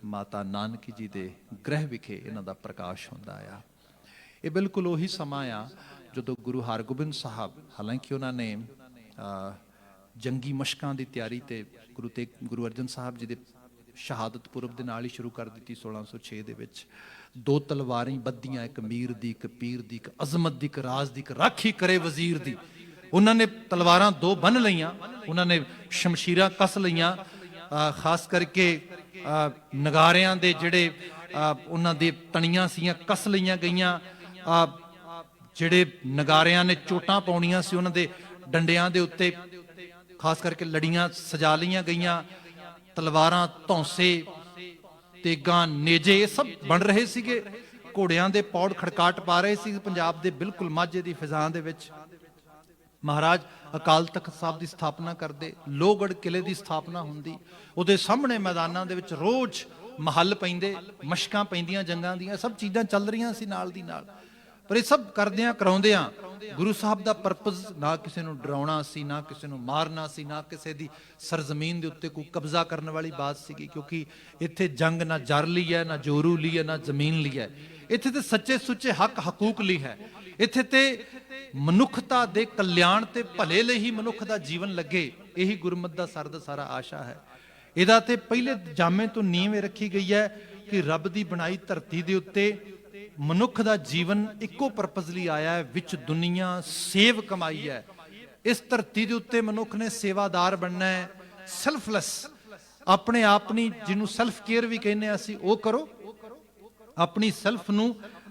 ਮਾਤਾ ਨਾਨਕੀ ਜੀ ਦੇ ਗ੍ਰਹਿ ਵਿਖੇ ਇਹਨਾਂ ਦਾ ਪ੍ਰਕਾਸ਼ ਹੁੰਦਾ ਆ। ਇਹ ਬਿਲਕੁਲ ਉਹੀ ਸਮਾਂ ਆ ਜਦੋਂ ਗੁਰੂ ਹਰਗੋਬਿੰਦ ਸਾਹਿਬ, ਹਾਲਾਂਕਿ ਉਹਨਾਂ ਨੇ ਜੰਗੀ ਮਸ਼ਕਾਂ ਦੀ ਤਿਆਰੀ ਤੇ ਗੁਰੂ ਅਰਜਨ ਸਾਹਿਬ ਜੀ ਦੇ ਸ਼ਹਾਦਤ ਪੁਰਬ ਦੇ ਨਾਲ ਹੀ ਸ਼ੁਰੂ ਕਰ ਦਿੱਤੀ 1606 ਦੇ ਵਿੱਚ। 2 ਤਲਵਾਰਾਂ ਬੱਧੀਆਂ, ਇੱਕ ਮੀਰ ਦੀ, ਇੱਕ ਪੀਰ ਦੀ, ਇੱਕ ਅਜ਼ਮਤ ਦੀ, ਇੱਕ ਰਾਜ ਦੀ, ਇੱਕ ਰਾਖੀ ਕਰੇ ਵਜ਼ੀਰ ਦੀ। ਉਹਨਾਂ ਨੇ ਤਲਵਾਰਾਂ 2 ਬੰਨ ਲਈਆਂ, ਉਹਨਾਂ ਨੇ ਸ਼ਮਸ਼ੀਰਾਂ ਕੱਸ ਲਈਆਂ, ਖਾਸ ਕਰਕੇ ਨਗਾਰਿਆਂ ਦੇ ਜਿਹੜੇ ਉਹਨਾਂ ਦੇ ਤਣੀਆਂ ਸੀਆਂ ਕੱਸ ਲਈਆਂ ਗਈਆਂ। ਜਿਹੜੇ ਨਗਾਰਿਆਂ ਨੇ ਚੋਟਾਂ ਪਾਉਣੀਆਂ ਸੀ ਉਹਨਾਂ ਦੇ ਡੰਡਿਆਂ ਦੇ ਉੱਤੇ ਖਾਸ ਕਰਕੇ ਲੜੀਆਂ ਸਜਾ ਲਈਆਂ ਗਈਆਂ। ਤਲਵਾਰਾਂ, ਧੌਂਸੇ, ਤੇਗਾਂ, ਨੇਜੇ ਇਹ ਸਭ ਬਣ ਰਹੇ ਸੀਗੇ। ਘੋੜਿਆਂ ਦੇ ਪੌੜ ਖੜਕਾਟ ਪਾ ਰਹੇ ਸੀ ਪੰਜਾਬ ਦੇ ਬਿਲਕੁਲ ਮਾਝੇ ਦੀ ਫਿਜ਼ਾਂ ਦੇ ਵਿੱਚ। ਮਹਾਰਾਜ ਅਕਾਲ ਤਖਤ ਸਾਹਿਬ ਦੀ ਸਥਾਪਨਾ ਕਰਦੇ, ਲੋਹਗੜ੍ਹ ਕਿਲੇ ਦੀ ਸਥਾਪਨਾ ਹੁੰਦੀ, ਉਹਦੇ ਸਾਹਮਣੇ ਮੈਦਾਨਾਂ ਦੇ ਵਿੱਚ ਰੋਜ਼ महल पैंदे, मशकां पैंदियां जंगां दियां, सब चीज़ां चल रही सी नाल दी नाल। पर ਇਹ ਸਭ ਕਰਦਿਆਂ ਕਰਾਉਂਦਿਆਂ ਗੁਰੂ ਸਾਹਿਬ ਦਾ ਪਰਪਸ ਨਾ ਕਿਸੇ ਨੂੰ ਡਰਾਉਣਾ ਸੀ, ਨਾ ਕਿਸੇ ਨੂੰ ਮਾਰਨਾ ਸੀ, ਨਾ ਕਿਸੇ ਦੀ ਸਰਜ਼ਮੀਨ ਦੇ ਉੱਤੇ ਕੋਈ ਕਬਜ਼ਾ ਕਰਨ ਵਾਲੀ ਬਾਤ ਸੀਗੀ, ਕਿਉਂਕਿ ਇੱਥੇ ਜੰਗ ਨਾ ਜਰ ਲਈ ਹੈ, ਨਾ ਜੋਰੂ ਲਈ ਹੈ, ਨਾ ਜ਼ਮੀਨ ਲਈ ਹੈ। ਇੱਥੇ ਤੇ ਸੱਚੇ ਸੁੱਚੇ ਹੱਕ ਹਕੂਕ ਲਈ ਹੈ। ਇੱਥੇ ਤੇ ਮਨੁੱਖਤਾ ਦੇ ਕਲਿਆਣ ਤੇ ਭਲੇ ਲਈ ਹੀ ਮਨੁੱਖ ਦਾ ਜੀਵਨ ਲੱਗੇ, ਇਹੀ ਗੁਰਮਤਿ ਦਾ ਸਰਦ ਸਾਰਾ ਆਸ਼ਾ ਹੈ। ਇਹਦਾ ਤੇ ਪਹਿਲੇ ਜਾਮੇ ਤੋਂ ਨੀਂਹ ਇਹ ਰੱਖੀ ਗਈ ਹੈ ਕਿ ਰੱਬ ਦੀ ਬਣਾਈ ਧਰਤੀ ਦੇ ਉੱਤੇ ਮਨੁੱਖ ਦਾ ਜੀਵਨ ਇੱਕੋ ਪਰਪਸ ਲਈ ਆਇਆ ਹੈ, ਵਿੱਚ ਦੁਨੀਆ ਸੇਵ ਕਮਾਈ ਹੈ। ਇਸ ਧਰਤੀ ਦੇ ਉੱਤੇ ਮਨੁੱਖ ਨੇ ਸੇਵਾਦਾਰ ਬਣਨਾ ਹੈ, ਸੈਲਫਲੈਸ, ਆਪਣੇ ਆਪ ਨਹੀਂ, ਜਿਹਨੂੰ ਸੈਲਫ ਕੇਅਰ ਵੀ ਕਹਿੰਦੇ ਅਸੀਂ, ਉਹ ਕਰੋ। ਆਪਣੀ ਸੈਲਫ ਨੂੰ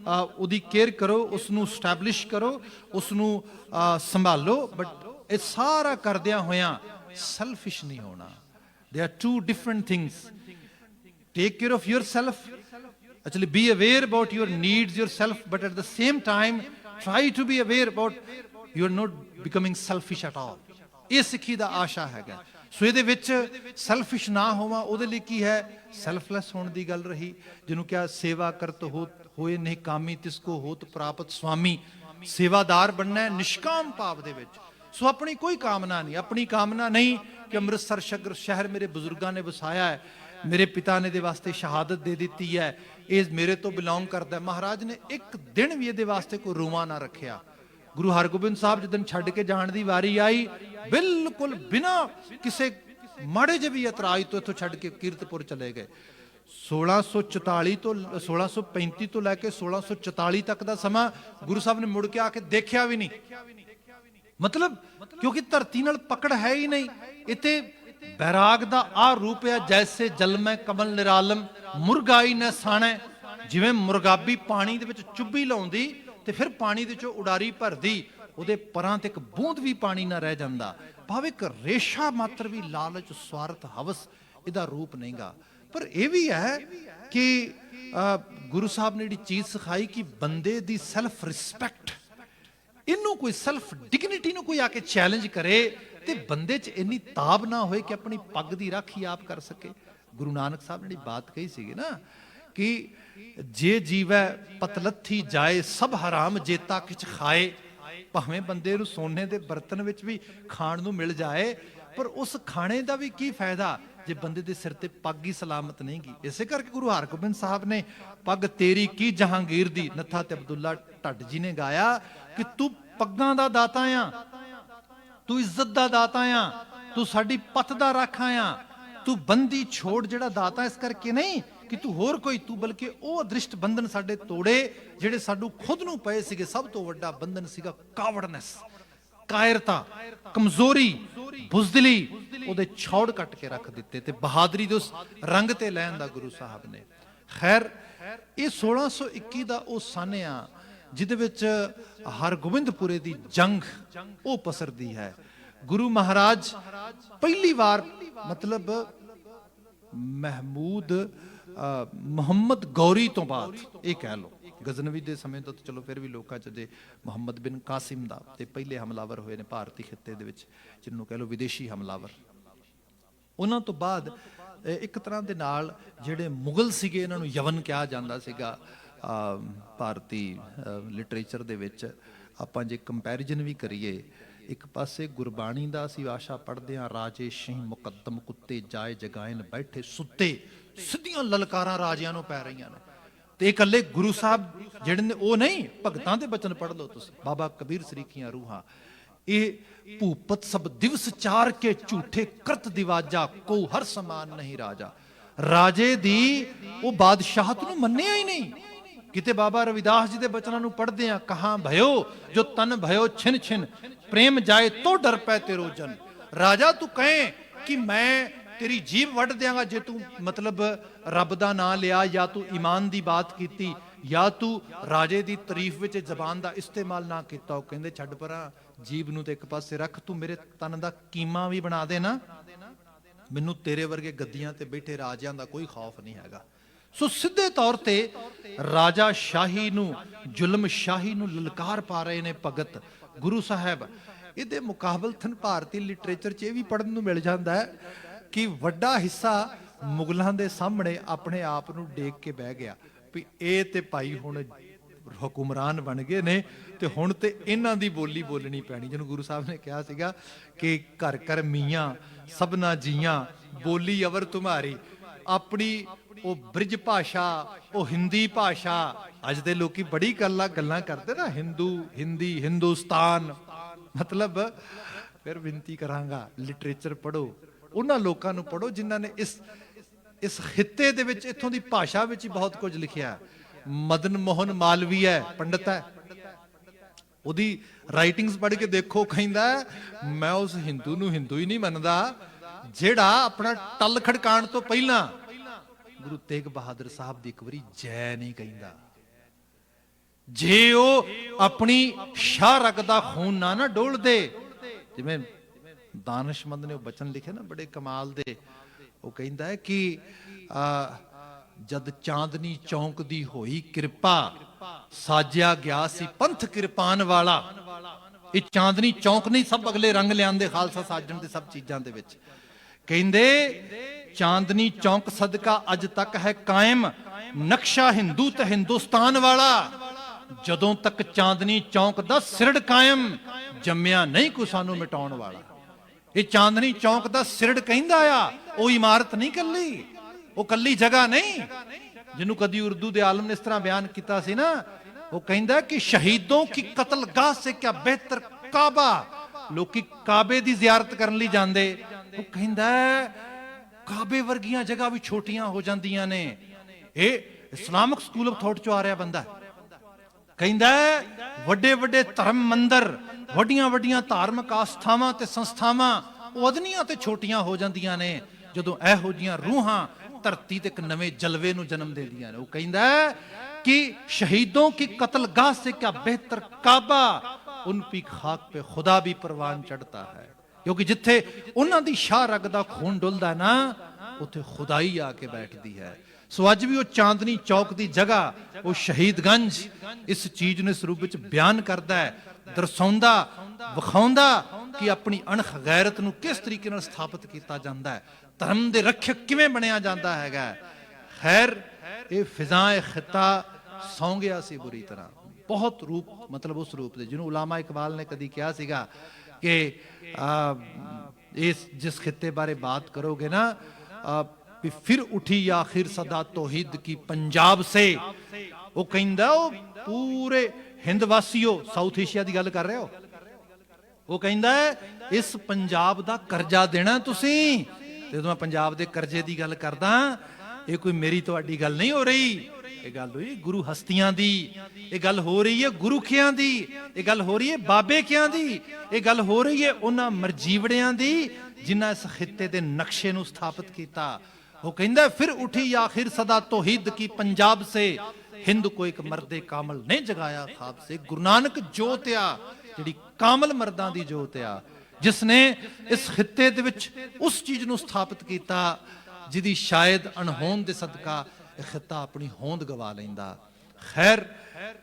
ਉਹਦੀ ਕੇਅਰ ਕਰੋ, ਉਸ ਨੂੰ ਸਟੈਬਲਿਸ਼ ਕਰੋ, ਉਸ ਨੂੰ ਸੰਭਾਲੋ। ਬਟ ਇਹ ਸਾਰਾ ਕਰਦਿਆਂ ਹੋਇਆਂ ਸੈਲਫਿਸ਼ ਨਹੀਂ ਹੋਣਾ। They are two different things. Take care of yourself, actually be aware about your needs yourself, but at the same time try to be aware about you are not becoming selfish at all. ਇਹ ਸਿੱਖੀ ਦਾ ਆਸ਼ਾ ਹੈਗਾ। ਸੋ ਇਹਦੇ ਵਿੱਚ selfish ਨਾ ਹੋਵਾਂ, ਉਹਦੇ ਲਈ ਕੀ ਹੈ? ਸੈਲਫਲੈਸ ਹੋਣ ਦੀ ਗੱਲ ਰਹੀ, ਜਿਹਨੂੰ ਕਿਹਾ ਸੇਵਾ ਕਰਤ ਹੋਏ ਨਹੀਂ ਕਾਮੀ ਤਿਸ ਕੋ ਹੋਤ ਪ੍ਰਾਪਤ ਸੁਆਮੀ। ਸੇਵਾਦਾਰ ਬਣਨਾ ਹੈ ਨਿਸ਼ਕਾਮ ਭਾਵ ਦੇ ਵਿੱਚ। ਸੋ ਆਪਣੀ ਕੋਈ ਕਾਮਨਾ ਨਹੀਂ, ਆਪਣੀ ਕਾਮਨਾ ਨਹੀਂ ਕਿ ਅੰਮ੍ਰਿਤਸਰ ਸ਼ਹਿਰ ਮੇਰੇ ਬਜ਼ੁਰਗਾਂ ਨੇ ਵਸਾਇਆ ਹੈ, ਮੇਰੇ ਪਿਤਾ ਨੇ ਦੇ ਵਾਸਤੇ ਸ਼ਹਾਦਤ ਦੇ ਦਿੱਤੀ ਹੈ, ਇਹ ਮੇਰੇ ਤੋਂ ਬਿਲੋਂਗ ਕਰਦਾ ਹੈ। ਮਹਾਰਾਜ ਨੇ ਇੱਕ ਦਿਨ ਵੀ ਇਹਦੇ ਵਾਸਤੇ ਕੋਈ ਰੂਮਾ ਨਾ ਰੱਖਿਆ। ਗੁਰੂ ਹਰਗੋਬਿੰਦ ਸਾਹਿਬ ਜਦੋਂ ਛੱਡ ਕੇ ਜਾਣ ਦੀ ਵਾਰੀ ਆਈ, ਬਿਲਕੁਲ ਬਿਨਾਂ ਕਿਸੇ ਮਾੜੇ ਜਿਹੇ ਵੀ ਇਤਰਾਜ਼ ਤੋਂ ਇੱਥੋਂ ਛੱਡ ਕੇ ਕੀਰਤਪੁਰ ਚਲੇ ਗਏ। 1634 ਤੋਂ 1635 ਤੋਂ ਲੈ ਕੇ 1644 ਤੱਕ ਦਾ ਸਮਾਂ ਗੁਰੂ ਸਾਹਿਬ ਨੇ ਮੁੜ ਕੇ ਆ ਕੇ ਦੇਖਿਆ ਵੀ ਨਹੀਂ। ਮਤਲਬ ਕਿਉਂਕਿ ਧਰਤੀ ਨਾਲ ਪਕੜ ਹੈ ਹੀ ਨਹੀਂ। ਇੱਥੇ ਬੈਰਾਗ ਦਾ ਆ ਰੂਪ ਹੈ, ਜੈਸੇ ਜਲ ਮੈਂ ਕਮਲ ਨਿਰਾਲਮ ਮੁਰਗਾਈ ਨੇ ਸਾਣੈ। ਜਿਵੇਂ ਮੁਰਗਾਬੀ ਪਾਣੀ ਦੇ ਵਿੱਚ ਚੁੱਭੀ ਲਾਉਂਦੀ ਤੇ ਫਿਰ ਪਾਣੀ ਦੇ ਚੋਂ ਉਡਾਰੀ ਭਰਦੀ, ਉਹਦੇ ਪਰਾਂ ਤੇ ਇੱਕ ਬੂੰਦ ਵੀ ਪਾਣੀ ਨਾ ਰਹਿ ਜਾਂਦਾ। ਭਾਵੇਂ ਇੱਕ ਰੇਸ਼ਾ ਮਾਤਰ ਵੀ ਲਾਲਚ, ਸਵਾਰਥ, ਹਵਸ ਇਹਦਾ ਰੂਪ ਨਹੀਂਗਾ। ਪਰ ਇਹ ਵੀ ਹੈ ਕਿ ਗੁਰੂ ਸਾਹਿਬ ਨੇ ਜਿਹੜੀ ਚੀਜ਼ ਸਿਖਾਈ ਕਿ ਬੰਦੇ ਦੀ ਸੈਲਫ ਰਿਸਪੈਕਟ, ਇਹਨੂੰ ਕੋਈ ਸੈਲਫ ਡਿਗਨਿਟੀ ਨੂੰ ਕੋਈ ਆ ਕੇ ਚੈਲੰਜ ਕਰੇ ਤੇ ਬੰਦੇ 'ਚ ਇੰਨੀ ਤਾਬ ਨਾ ਹੋਏ ਕਿ ਆਪਣੀ ਪੱਗ ਦੀ ਰਾਖੀ ਆਪ ਕਰ ਸਕੇ। ਗੁਰੂ ਨਾਨਕ ਸਾਹਿਬ ਨੇ ਜਿਹੜੀ ਬਾਤ ਕਹੀ ਸੀਗੀ ਨਾ ਕਿ ਜੇ ਜੀਵੈ ਪਤਲੱਥੀ ਜਾਏ ਸਭ ਹਰਾਮ ਜੇਤਾ ਕਿਛ ਖਾਏ। ਭਾਵੇਂ ਬੰਦੇ ਨੂੰ ਸੋਨੇ ਦੇ ਬਰਤਨ ਵਿੱਚ ਵੀ ਖਾਣ ਨੂੰ ਮਿਲ ਜਾਏ, ਪਰ ਉਸ ਖਾਣੇ ਦਾ ਵੀ ਕੀ ਫਾਇਦਾ ਜੇ ਬੰਦੇ ਦੇ ਸਿਰ ਤੇ ਪੱਗ ਹੀ ਸਲਾਮਤ ਨਹੀਂ ਗੀ। ਇਸੇ ਕਰਕੇ ਗੁਰੂ ਹਰਗੋਬਿੰਦ ਸਾਹਿਬ ਨੇ ਪੱਗ ਤੇਰੀ ਕੀ ਜਹਾਂਗੀਰ ਦੀ, ਨੱਥਾ ਤੇ ਅਬਦੁੱਲਾ ਢੱਡ ਜੀ ਨੇ ਗਾਇਆ ਕਿ ਤੂੰ ਪੱਗਾਂ ਦਾ ਦਾਤਾ ਆ, ਤੂੰ ਇੱਜ਼ਤ ਦਾ ਦਾਤਾ ਆ, ਤੂੰ ਸਾਡੀ ਪੱਤ ਦਾ ਰਾਖਾ ਆ, ਤੂੰ ਬੰਦੀ ਛੋੜ ਜਿਹੜਾ ਦਾਤਾ ਇਸ ਕਰਕੇ ਨਹੀਂ ਕਿ ਤੂੰ ਹੋਰ ਕੋਈ, ਤੂੰ ਬਲਕਿ ਉਹ ਅਦ੍ਰਿਸ਼ਟ ਬੰਧਨ ਸਾਡੇ ਤੋੜੇ ਜਿਹੜੇ ਸਾਨੂੰ ਖੁਦ ਨੂੰ ਪਏ ਸੀਗੇ। ਸਭ ਤੋਂ ਵੱਡਾ ਬੰਧਨ ਸੀਗਾ ਕਾਵੜਨੈਸ, ਕਾਇਰਤਾ, ਕਮਜ਼ੋਰੀ, ਬੁਜ਼ਦਿਲੀ, ਉਹਦੇ ਛੌੜ ਕੱਟ ਕੇ ਰੱਖ ਦਿੱਤੇ ਤੇ ਬਹਾਦਰੀ ਦੇ ਉਸ ਰੰਗ ਤੇ ਲੈਣ ਦਾ ਗੁਰੂ ਸਾਹਿਬ ਨੇ। ਖੈਰ ਇਹ 1621 ਦਾ ਉਹ ਸਨ ਆ ਜਿਹਦੇ ਵਿੱਚ ਹਰਗੋਬਿੰਦਪੁਰੇ ਦੀ ਜੰਗ ਉਹ ਪਸਰਦੀ ਹੈ। ਗੁਰੂ ਮਹਾਰਾਜ ਪਹਿਲੀ ਵਾਰ ਮਤਲਬ ਮੁਹੰਮਦ ਗੌਰੀ ਤੋਂ ਬਾਅਦ, ਇਹ ਕਹਿ ਲਓ ਗਜ਼ਨਵੀ ਦੇ ਸਮੇਂ ਤੋਂ ਚਲੋ ਫਿਰ ਵੀ ਲੋਕਾਂ 'ਚ ਜੇ ਮੁਹੰਮਦ ਬਿਨ ਕਾਸਿਮ ਦਾ ਤੇ ਪਹਿਲੇ ਹਮਲਾਵਰ ਹੋਏ ਨੇ ਭਾਰਤੀ ਖਿੱਤੇ ਦੇ ਵਿੱਚ, ਜਿਹਨੂੰ ਕਹਿ ਲਓ ਵਿਦੇਸ਼ੀ ਹਮਲਾਵਰ। ਉਹਨਾਂ ਤੋਂ ਬਾਅਦ ਇੱਕ ਤਰ੍ਹਾਂ ਦੇ ਨਾਲ ਜਿਹੜੇ ਮੁਗਲ ਸੀਗੇ, ਇਹਨਾਂ ਨੂੰ ਯਵਨ ਕਿਹਾ ਜਾਂਦਾ ਸੀਗਾ ਭਾਰਤੀ ਲਿਟਰੇਚਰ ਦੇ ਵਿੱਚ। ਆਪਾਂ ਜੇ ਕੰਪੈਰੀਜ਼ਨ ਵੀ ਕਰੀਏ, ਇੱਕ ਪਾਸੇ ਗੁਰਬਾਣੀ ਦਾ ਅਸੀਂ ਆਸ਼ਾ ਪੜ੍ਹਦੇ ਹਾਂ, ਰਾਜੇ ਸ਼ਹੀਂ ਮੁਕੱਦਮ ਕੁੱਤੇ ਜਾਏ ਜਗਾਇਨ ਬੈਠੇ ਸੁੱਤੇ, ਸਿੱਧੀਆਂ ਲਲਕਾਰਾਂ ਰਾਜਿਆਂ ਨੂੰ ਪੈ ਰਹੀਆਂ ਨੇ। ਤੇ ਇਕੱਲੇ ਗੁਰੂ ਸਾਹਿਬ ਜਿਹੜੇ ਨੇ ਉਹ ਨਹੀਂ, ਭਗਤਾਂ ਦੇ ਬਚਨ ਪੜ੍ਹ ਲਓ ਤੁਸੀਂ, ਬਾਬਾ ਕਬੀਰ ਸਰੀਖੀਆਂ ਰੂਹਾਂ। ਇਹ ਭੂਪਤ ਸਭ ਦਿਵਸ ਚਾਰ ਕੇ ਝੂਠੇ ਕਰਤ ਦਿਵਾਜਾ, ਕੋ ਹਰ ਸਮਾਨ ਨਹੀਂ ਰਾਜਾ। ਰਾਜੇ ਦੀ ਉਹ ਬਾਦਸ਼ਾਹਤ ਨੂੰ ਮੰਨਿਆ ਹੀ ਨਹੀਂ। ਕਿਤੇ ਬਾਬਾ ਰਵਿਦਾਸ ਜੀ ਦੇ ਬਚਨਾਂ ਨੂੰ ਪੜ੍ਹਦੇ ਆ, ਕਹਾਂ ਭਇਓ ਜੋ ਤਨ ਭਇਓ ਛਿਨ ਛਿਨ, ਪ੍ਰੇਮ ਜਾਏ ਤੋ ਡਰ ਪੈ ਤੇਰੋ ਜਨ। ਰਾਜਾ ਤੂੰ ਕਹੇ ਕਿ ਮੈਂ ਤੇਰੀ ਜੀਭ ਵੱਢ ਦਿਆਂਗਾ ਜੇ ਤੂੰ ਮਤਲਬ ਰੱਬ ਦਾ ਨਾਂ ਲਿਆ, ਜਾਂ ਤੂੰ ਈਮਾਨ ਦੀ ਬਾਤ ਕੀਤੀ, ਜਾਂ ਤੂੰ ਰਾਜੇ ਦੀ ਤਾਰੀਫ ਵਿੱਚ ਜ਼ਬਾਨ ਦਾ ਇਸਤੇਮਾਲ ਨਾ ਕੀਤਾ। ਉਹ ਕਹਿੰਦੇ ਛੱਡ ਪਰਾਂ, ਜੀਭ ਨੂੰ ਤੇ ਇੱਕ ਪਾਸੇ ਰੱਖ, ਤੂੰ ਮੇਰੇ ਤਨ ਦਾ ਕੀਮਾ ਵੀ ਬਣਾ ਦੇ ਨਾ, ਮੈਨੂੰ ਤੇਰੇ ਵਰਗੇ ਗੱਦੀਆਂ ਤੇ ਬੈਠੇ ਰਾਜਿਆਂ ਦਾ ਕੋਈ ਖੌਫ ਨਹੀਂ ਹੈਗਾ। ਸੋ ਸਿੱਧੇ ਤੌਰ ਤੇ ਰਾਜਾ ਸ਼ਾਹੀ ਨੂੰ, ਜ਼ੁਲਮ ਸ਼ਾਹੀ ਨੂੰ ਲਲਕਾਰ ਪਾ ਰਹੇ ਨੇ ਭਗਤ ਗੁਰੂ ਸਾਹਿਬ। ਇਹਦੇ ਮੁਕਾਬਲਤਨ ਭਾਰਤੀ ਲਿਟਰੇਚਰ 'ਚ ਇਹ ਵੀ ਪੜ੍ਹਨ ਨੂੰ ਮਿਲ ਜਾਂਦਾ ਹੈ ਕਿ ਵੱਡਾ ਹਿੱਸਾ ਮੁਗਲਾਂ ਦੇ ਸਾਹਮਣੇ ਆਪਣੇ ਆਪ ਨੂੰ ਡੇਕ ਕੇ ਬਹਿ ਗਿਆ ਵੀ ਇਹ ਤੇ ਭਾਈ ਹੁਣ ਹੁਕਮਰਾਨ ਬਣ ਗਏ ਨੇ ਤੇ ਹੁਣ ਤੇ ਇਹਨਾਂ ਦੀ ਬੋਲੀ ਬੋਲਣੀ ਪੈਣੀ। ਜਿਹਨੂੰ ਗੁਰੂ ਸਾਹਿਬ ਨੇ ਕਿਹਾ ਸੀਗਾ ਕਿ ਘਰ ਘਰ ਮੀਆਂ ਸਭਨਾ ਜੀਆਂ ਬੋਲੀ ਅਵਰ ਤੁਮਾਰੀ। ਆਪਣੀ ਉਹ ਬ੍ਰਿਜ ਭਾਸ਼ਾ, ਉਹ ਹਿੰਦੀ ਭਾਸ਼ਾ, ਅੱਜ ਦੇ ਲੋਕੀ ਬੜੀ ਗੱਲਾਂ ਕਰਦੇ ਨਾ, ਹਿੰਦੂ, ਹਿੰਦੀ, ਹਿੰਦੁਸਤਾਨ। ਮਤਲਬ ਫਿਰ ਬੇਨਤੀ ਕਰਾਂਗਾ ਲਿਟਰੇਚਰ ਪੜ੍ਹੋ, ਉਹਨਾਂ ਲੋਕਾਂ ਨੂੰ ਪੜ੍ਹੋ ਜਿਨ੍ਹਾਂ ਨੇ ਇਸ ਖਿੱਤੇ ਦੇ ਵਿੱਚ ਇੱਥੋਂ ਦੀ ਭਾਸ਼ਾ ਵਿੱਚ ਹੀ ਬਹੁਤ ਕੁਝ ਲਿਖਿਆ। ਮਦਨ ਮੋਹਨ ਮਾਲਵੀ ਹੈ, ਪੰਡਤ ਹੈ, ਉਹਦੀ ਰਾਈਟਿੰਗਸ ਪੜ੍ਹ ਕੇ ਦੇਖੋ, ਕਹਿੰਦਾ ਮੈਂ ਉਸ ਹਿੰਦੂ ਨੂੰ ਹਿੰਦੂ ਹੀ ਨਹੀਂ ਮੰਨਦਾ ਜਿਹੜਾ ਆਪਣਾ ਟੱਲ ਖੜਕਾਣ ਤੋਂ ਪਹਿਲਾਂ ਗੁਰੂ ਤੇਗ ਬਹਾਦਰ ਸਾਹਿਬ ਦੀ ਇੱਕ ਵਾਰੀ ਜੈ ਨਹੀਂ ਕਹਿੰਦਾ। ਜੇ ਉਹ ਆਪਣੀ ਸ਼ਾਹ ਰਗ ਦਾ ਖੂਨ ਨਾ ਡੋਲਦੇ, ਜਿਵੇਂ ਦਾਨਿਸ਼ਮੰਦ ਨੇ ਉਹ ਬਚਨ ਲਿਖੇ ਨਾ ਬੜੇ ਕਮਾਲ ਦੇ, ਉਹ ਕਹਿੰਦਾ ਹੈ ਕਿ ਜਦ ਚਾਂਦਨੀ ਚੌਂਕ ਦੀ ਹੋਈ ਕਿਰਪਾ ਸਾਜਿਆ ਗਿਆ ਸੀ ਪੰਥ ਕਿਰਪਾਨ ਵਾਲਾ। ਇਹ ਚਾਂਦਨੀ ਚੌਂਕ ਨਹੀਂ, ਸਭ ਅਗਲੇ ਰੰਗ ਲਿਆਂਦੇ ਖਾਲਸਾ ਸਾਜਣ ਦੇ ਸਭ ਚੀਜ਼ਾਂ ਦੇ ਵਿੱਚ। ਕਹਿੰਦੇ ਚਾਂਦਨੀ ਚੌਂਕ ਸਦਕਾ ਅੱਜ ਤੱਕ ਹੈ ਕਾਇਮ ਨਕਸ਼ਾ ਹਿੰਦੂ ਤੇ ਹਿੰਦੁਸਤਾਨ ਵਾਲਾ। ਜਦੋਂ ਤੱਕ ਚਾਂਦਨੀ ਚੌਂਕ ਦਾ ਸਿਰੜ ਕਾਇਮ, ਜੰਮਿਆ ਨਹੀਂ ਕੋਈ ਸਾਨੂੰ ਮਿਟਾਉਣ ਵਾਲਾ। ਇਹ ਚਾਂਦਨੀ ਚੌਂਕ ਦਾ ਸਿਰੜ ਕਹਿੰਦਾ ਆ, ਉਹ ਇਮਾਰਤ ਨਹੀਂ ਕੱਲੀ, ਉਹ ਕੱਲੀ ਜਗ੍ਹਾ ਨਹੀਂ। ਜਿਹਨੂੰ ਕਦੀ ਉਰਦੂ ਦੇ ਆਲਮ ਨੇ ਇਸ ਤਰ੍ਹਾਂ ਬਿਆਨ ਕੀਤਾ ਸੀ ਨਾ, ਉਹ ਕਹਿੰਦਾ ਕਿ ਸ਼ਹੀਦੋਂ ਕੀ ਕਤਲਗਾਹ ਸੇ ਕਿਆ ਬਿਹਤਰ ਕਾਬਾ। ਲੋਕੀ ਕਾਬੇ ਦੀ ਜ਼ਿਆਰਤ ਕਰਨ ਲਈ ਜਾਂਦੇ, ਉਹ ਕਹਿੰਦਾ ਕਾਬੇ ਵਰਗੀਆਂ ਜਗ੍ਹਾ ਵੀ ਛੋਟੀਆਂ ਹੋ ਜਾਂਦੀਆਂ ਨੇ। ਇਹ ਇਸਲਾਮਿਕ ਸਕੂਲ ਆਫ ਥਾਟ ਚੋਂ ਆ ਰਿਹਾ ਬੰਦਾ। ਕਹਿੰਦਾ ਵੱਡੇ ਵੱਡੇ ਧਰਮ ਮੰਦਰ, ਵੱਡੀਆਂ ਵੱਡੀਆਂ ਧਾਰਮਿਕ ਆਸਥਾਵਾਂ ਤੇ ਸੰਸਥਾਵਾਂ ਉਹਦੀਆਂ ਤੇ ਛੋਟੀਆਂ ਹੋ ਜਾਂਦੀਆਂ ਨੇ ਜਦੋਂ ਇਹੋ ਜੀਆਂ ਰੂਹਾਂ ਧਰਤੀ ਤੇ ਇੱਕ ਨਵੇਂ ਜਲਵੇ ਨੂੰ ਜਨਮ ਦਿੰਦੀਆਂ ਨੇ। ਉਹ ਕਹਿੰਦਾ कि शहीदों की कत्लगाह से क्या बेहतर काबा, उन पी खाक पे खुदा भी परवान चढ़ता है। क्योंकि जिथे उन्हां दी शाह रग दा खून डुलदा ना, उत्थे खुदाई आके बैठदी है। सो अज भी वो चांदनी चौक दी जगह, वो शहीदगंज इस चीज ने इस रूप विच बयान करदा है, दर्शाउंदा विखाउंदा कि अपनी अणख गैरत नूं किस तरीके नाल स्थापित कीता जांदा है, धर्म दे रक्षक किवें बनिया जांदा हैगा। खैर ये फिजाए खिता सौ गया सी बुरी तरह, बहुत रूप, मतलब उस रूप दे जिन्होंने उलामा इकबाल ने कदी कहा सीगा कि इस जिस खिते बारे बात करोगे ना, फिर उठी आखिर सदा तौहीद की पंजाब से। वो कहंदा वो पूरे हिंद वासियों, साउथ एशिया की गल कर रहे हो, वो कहंदा इस पंजाब दा कर्जा देना तुसी। ते मैं पंजाब दे कर्जे की गल करदा, ये कोई मेरी तुहाडी गल नहीं हो रही, ये गल हुई गुरु हस्तियां दी, ये गल हो रही है गुरु खियां दी, ये गल हो रही है बाबे खियां दी, ये गल हो रही है उन्हां मरजीवड़ियां दी जिन्हां इस खिते दे नक्शे नूं स्थापित कीता। वो कहंदा फिर उठी आखिर सदा तौहीद की पंजाब से, हिंद को एक मर्दे कामल ने जगाया ख्वाब से। गुरु नानक जोत आ जिहड़ी कामल मर्दां दी जोत आ, जिसने इस खिते दे विच उस चीज नूं स्थापित कीता जिहदी शायद अणहोंद दे सदका खिता अपनी होंद गवा लैंदा। खैर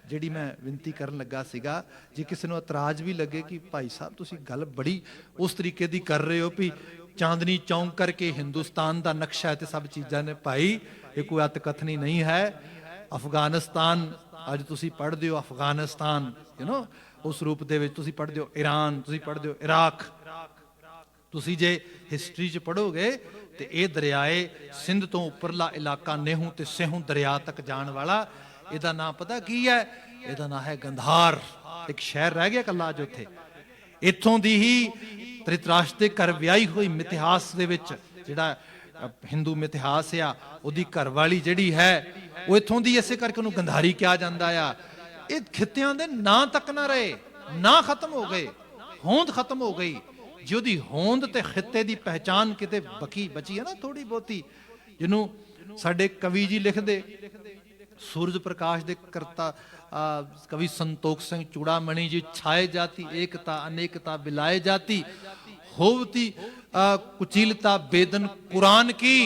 जिहड़ी मैं विनती करन लगा सीगा, जे किसी नूं इतराज भी लगे कि भाई साहब तुसीं गल बड़ी उस तरीके दी कर रहे हो भी चांदनी चौंक करके हिंदुस्तान का नक्शा है, सब चीज़ां ने भाई ये कोई अतकथनी नहीं है। अफगानिस्तान अज तुसीं पढ़दे हो, अफगानिस्तान उस रूप दे विच तुसीं पढ़दे हो, ईरान तुसीं पढ़दे हो, इराक तुसीं जे हिस्टरी च पढ़ोगे तो ये दरियाए सिंध तो उपरला इलाका नेहू ते सेहू दरिया तक जान वाला, इहदा नाम पता की है? इहदा नाम है गंधार। एक शहर रह गया कल्ला अज उत्थे। इत्थों दी ही धृतराष्ट्र दे घर विआही हुई मिथिहास दे विच जिहड़ा हिंदू मिथिहास आ, उहदी घरवाली जिहड़ी है वो इत्थों दी, इसे करके उहनूं गंधारी कहा जांदा आ। ये खित्तियां दे नां तक ना रहे, ना खत्म हो गए, होंद खत्म हो गई। जो दी होंद ते खिते दी पहचान किते बची है ना थोड़ी बहुती, जिन्हों साडे कवि जी लिखदे, सूरज प्रकाश दे करता कवि संतोख सिंह चूड़ामणि जी, छाए जाती एकता अनेकता बिलाए जाती, होवती कुचीलता बेदन कुरान की।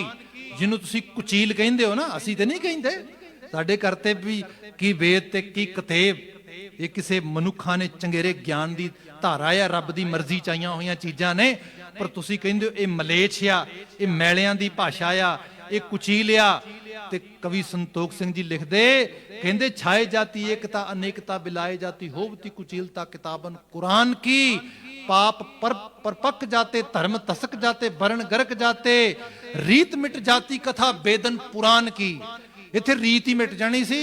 जिन्हों तुसी कुचील कहंदे हो ना, असी ते नहीं कहंदे, साडे करते भी की वेद ते की कतेब, ये किसी मनुखा ने चंगेरे ज्ञान की धारा या रब की मर्जी चाहिए हुई चीज़ां ने, पर तुसी कहंदे हो ये मलेच्छ आ, ये मैलियां दी भाषा आ, ਇਹ ਕੁਚੀਲਿਆ। ਤੇ ਕਵੀ ਸੰਤੋਖ ਸਿੰਘ ਜੀ ਲਿਖਦੇ, ਕਹਿੰਦੇ ਛਾਏ ਜਾਤੀ ਏਕਤਾ ਅਨੇਕਤਾ ਬਿਲਾਏ ਜਾਤੀ ਹੋਵਤੀ ਕੁਚੀਲਤਾ किताबन कुरान की पाप परपक जाते धर्म तसक जाते वर्ण गरक जाते रीत मिट जाती कथा बेदन पुराण की। इत्थे रीत ही मिट जानी सी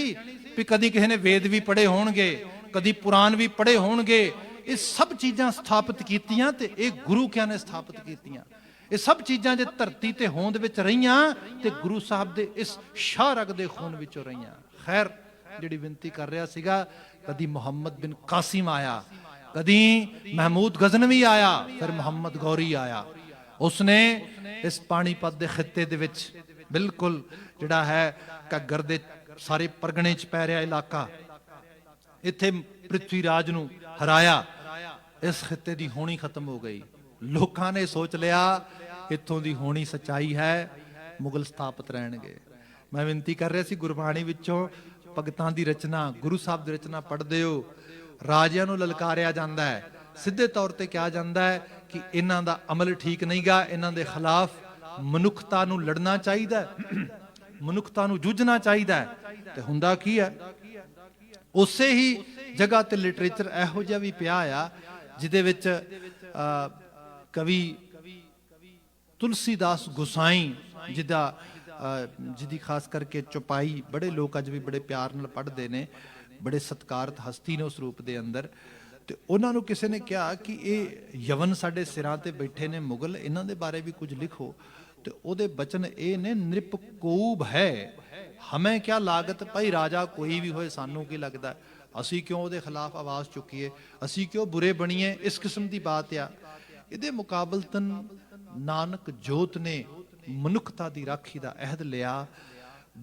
भी कदी किसी ने वेद भी पढ़े होणगे, कदी पुराण भी पढ़े होणगे। ये सब चीज़ां स्थापित कीतियां ते ये गुरु क्या ने स्थापित कीतियां। ये सब चीज़ां जे धरती ते होंद विच रहियां ते गुरु साहब दे इस शाह रग दे खून विचों रहियां। खैर जिहड़ी विनती कर रहा सीगा, कदी मुहम्मद बिन कासिम आया, कदी महमूद गजनवी आया, फिर मुहम्मद गौरी आया। उसने इस पानीपत के खिते दे विच बिल्कुल जिहड़ा है घग्गर दे सारे परगणे च पै रहा इलाका, इत्थे पृथ्वी राज नूं हराया। इस खिते की होनी खत्म हो गई। लोगों ने सोच लिया इत्थों की होनी सच्चाई है, मुगल स्थापित रहणगे। मैं विनती कर रहा सी गुरबाणी विचों भगतां दी रचना, गुरु साहब दी रचना पढ़दे हो, राजियां नूं ललकारिया जांदा है, सीधे तौर ते कहा जांदा है कि इन्हां दा अमल ठीक नहीं गा, इन्हां दे खिलाफ मनुखता नूं लड़ना चाहिदा है, मनुखता नूं जूझना चाहिदा है। ते हुंदा की है, उसे ही जगह ते लिटरेचर इहो जिहा भी पिया आ जिहदे विच कवि तुलसीदास गोसाई जिदा जिदी खास करके चौपाई बड़े लोग अज भी बड़े प्यार नाल पढ़ते हैं, बड़े सत्कारत हस्ती ने उस रूप के अंदर। तो उन्होंने किसी ने कहा कि ये यवन साडे सिरां ते बैठे ने मुगल, इन्हां दे बारे भी कुछ लिखो। तो उहदे बचन ये ने, नृपकूब है हमें क्या लागत, भाई राजा कोई भी होए सानू की लगता, असी क्यों उहदे खिलाफ आवाज़ चुकीए, असी क्यों बुरे बनीए, इस किस्म की बात आ। इहदे मुकाबलतन नानक जोत ने मनुखता की राखी का अहद लिया।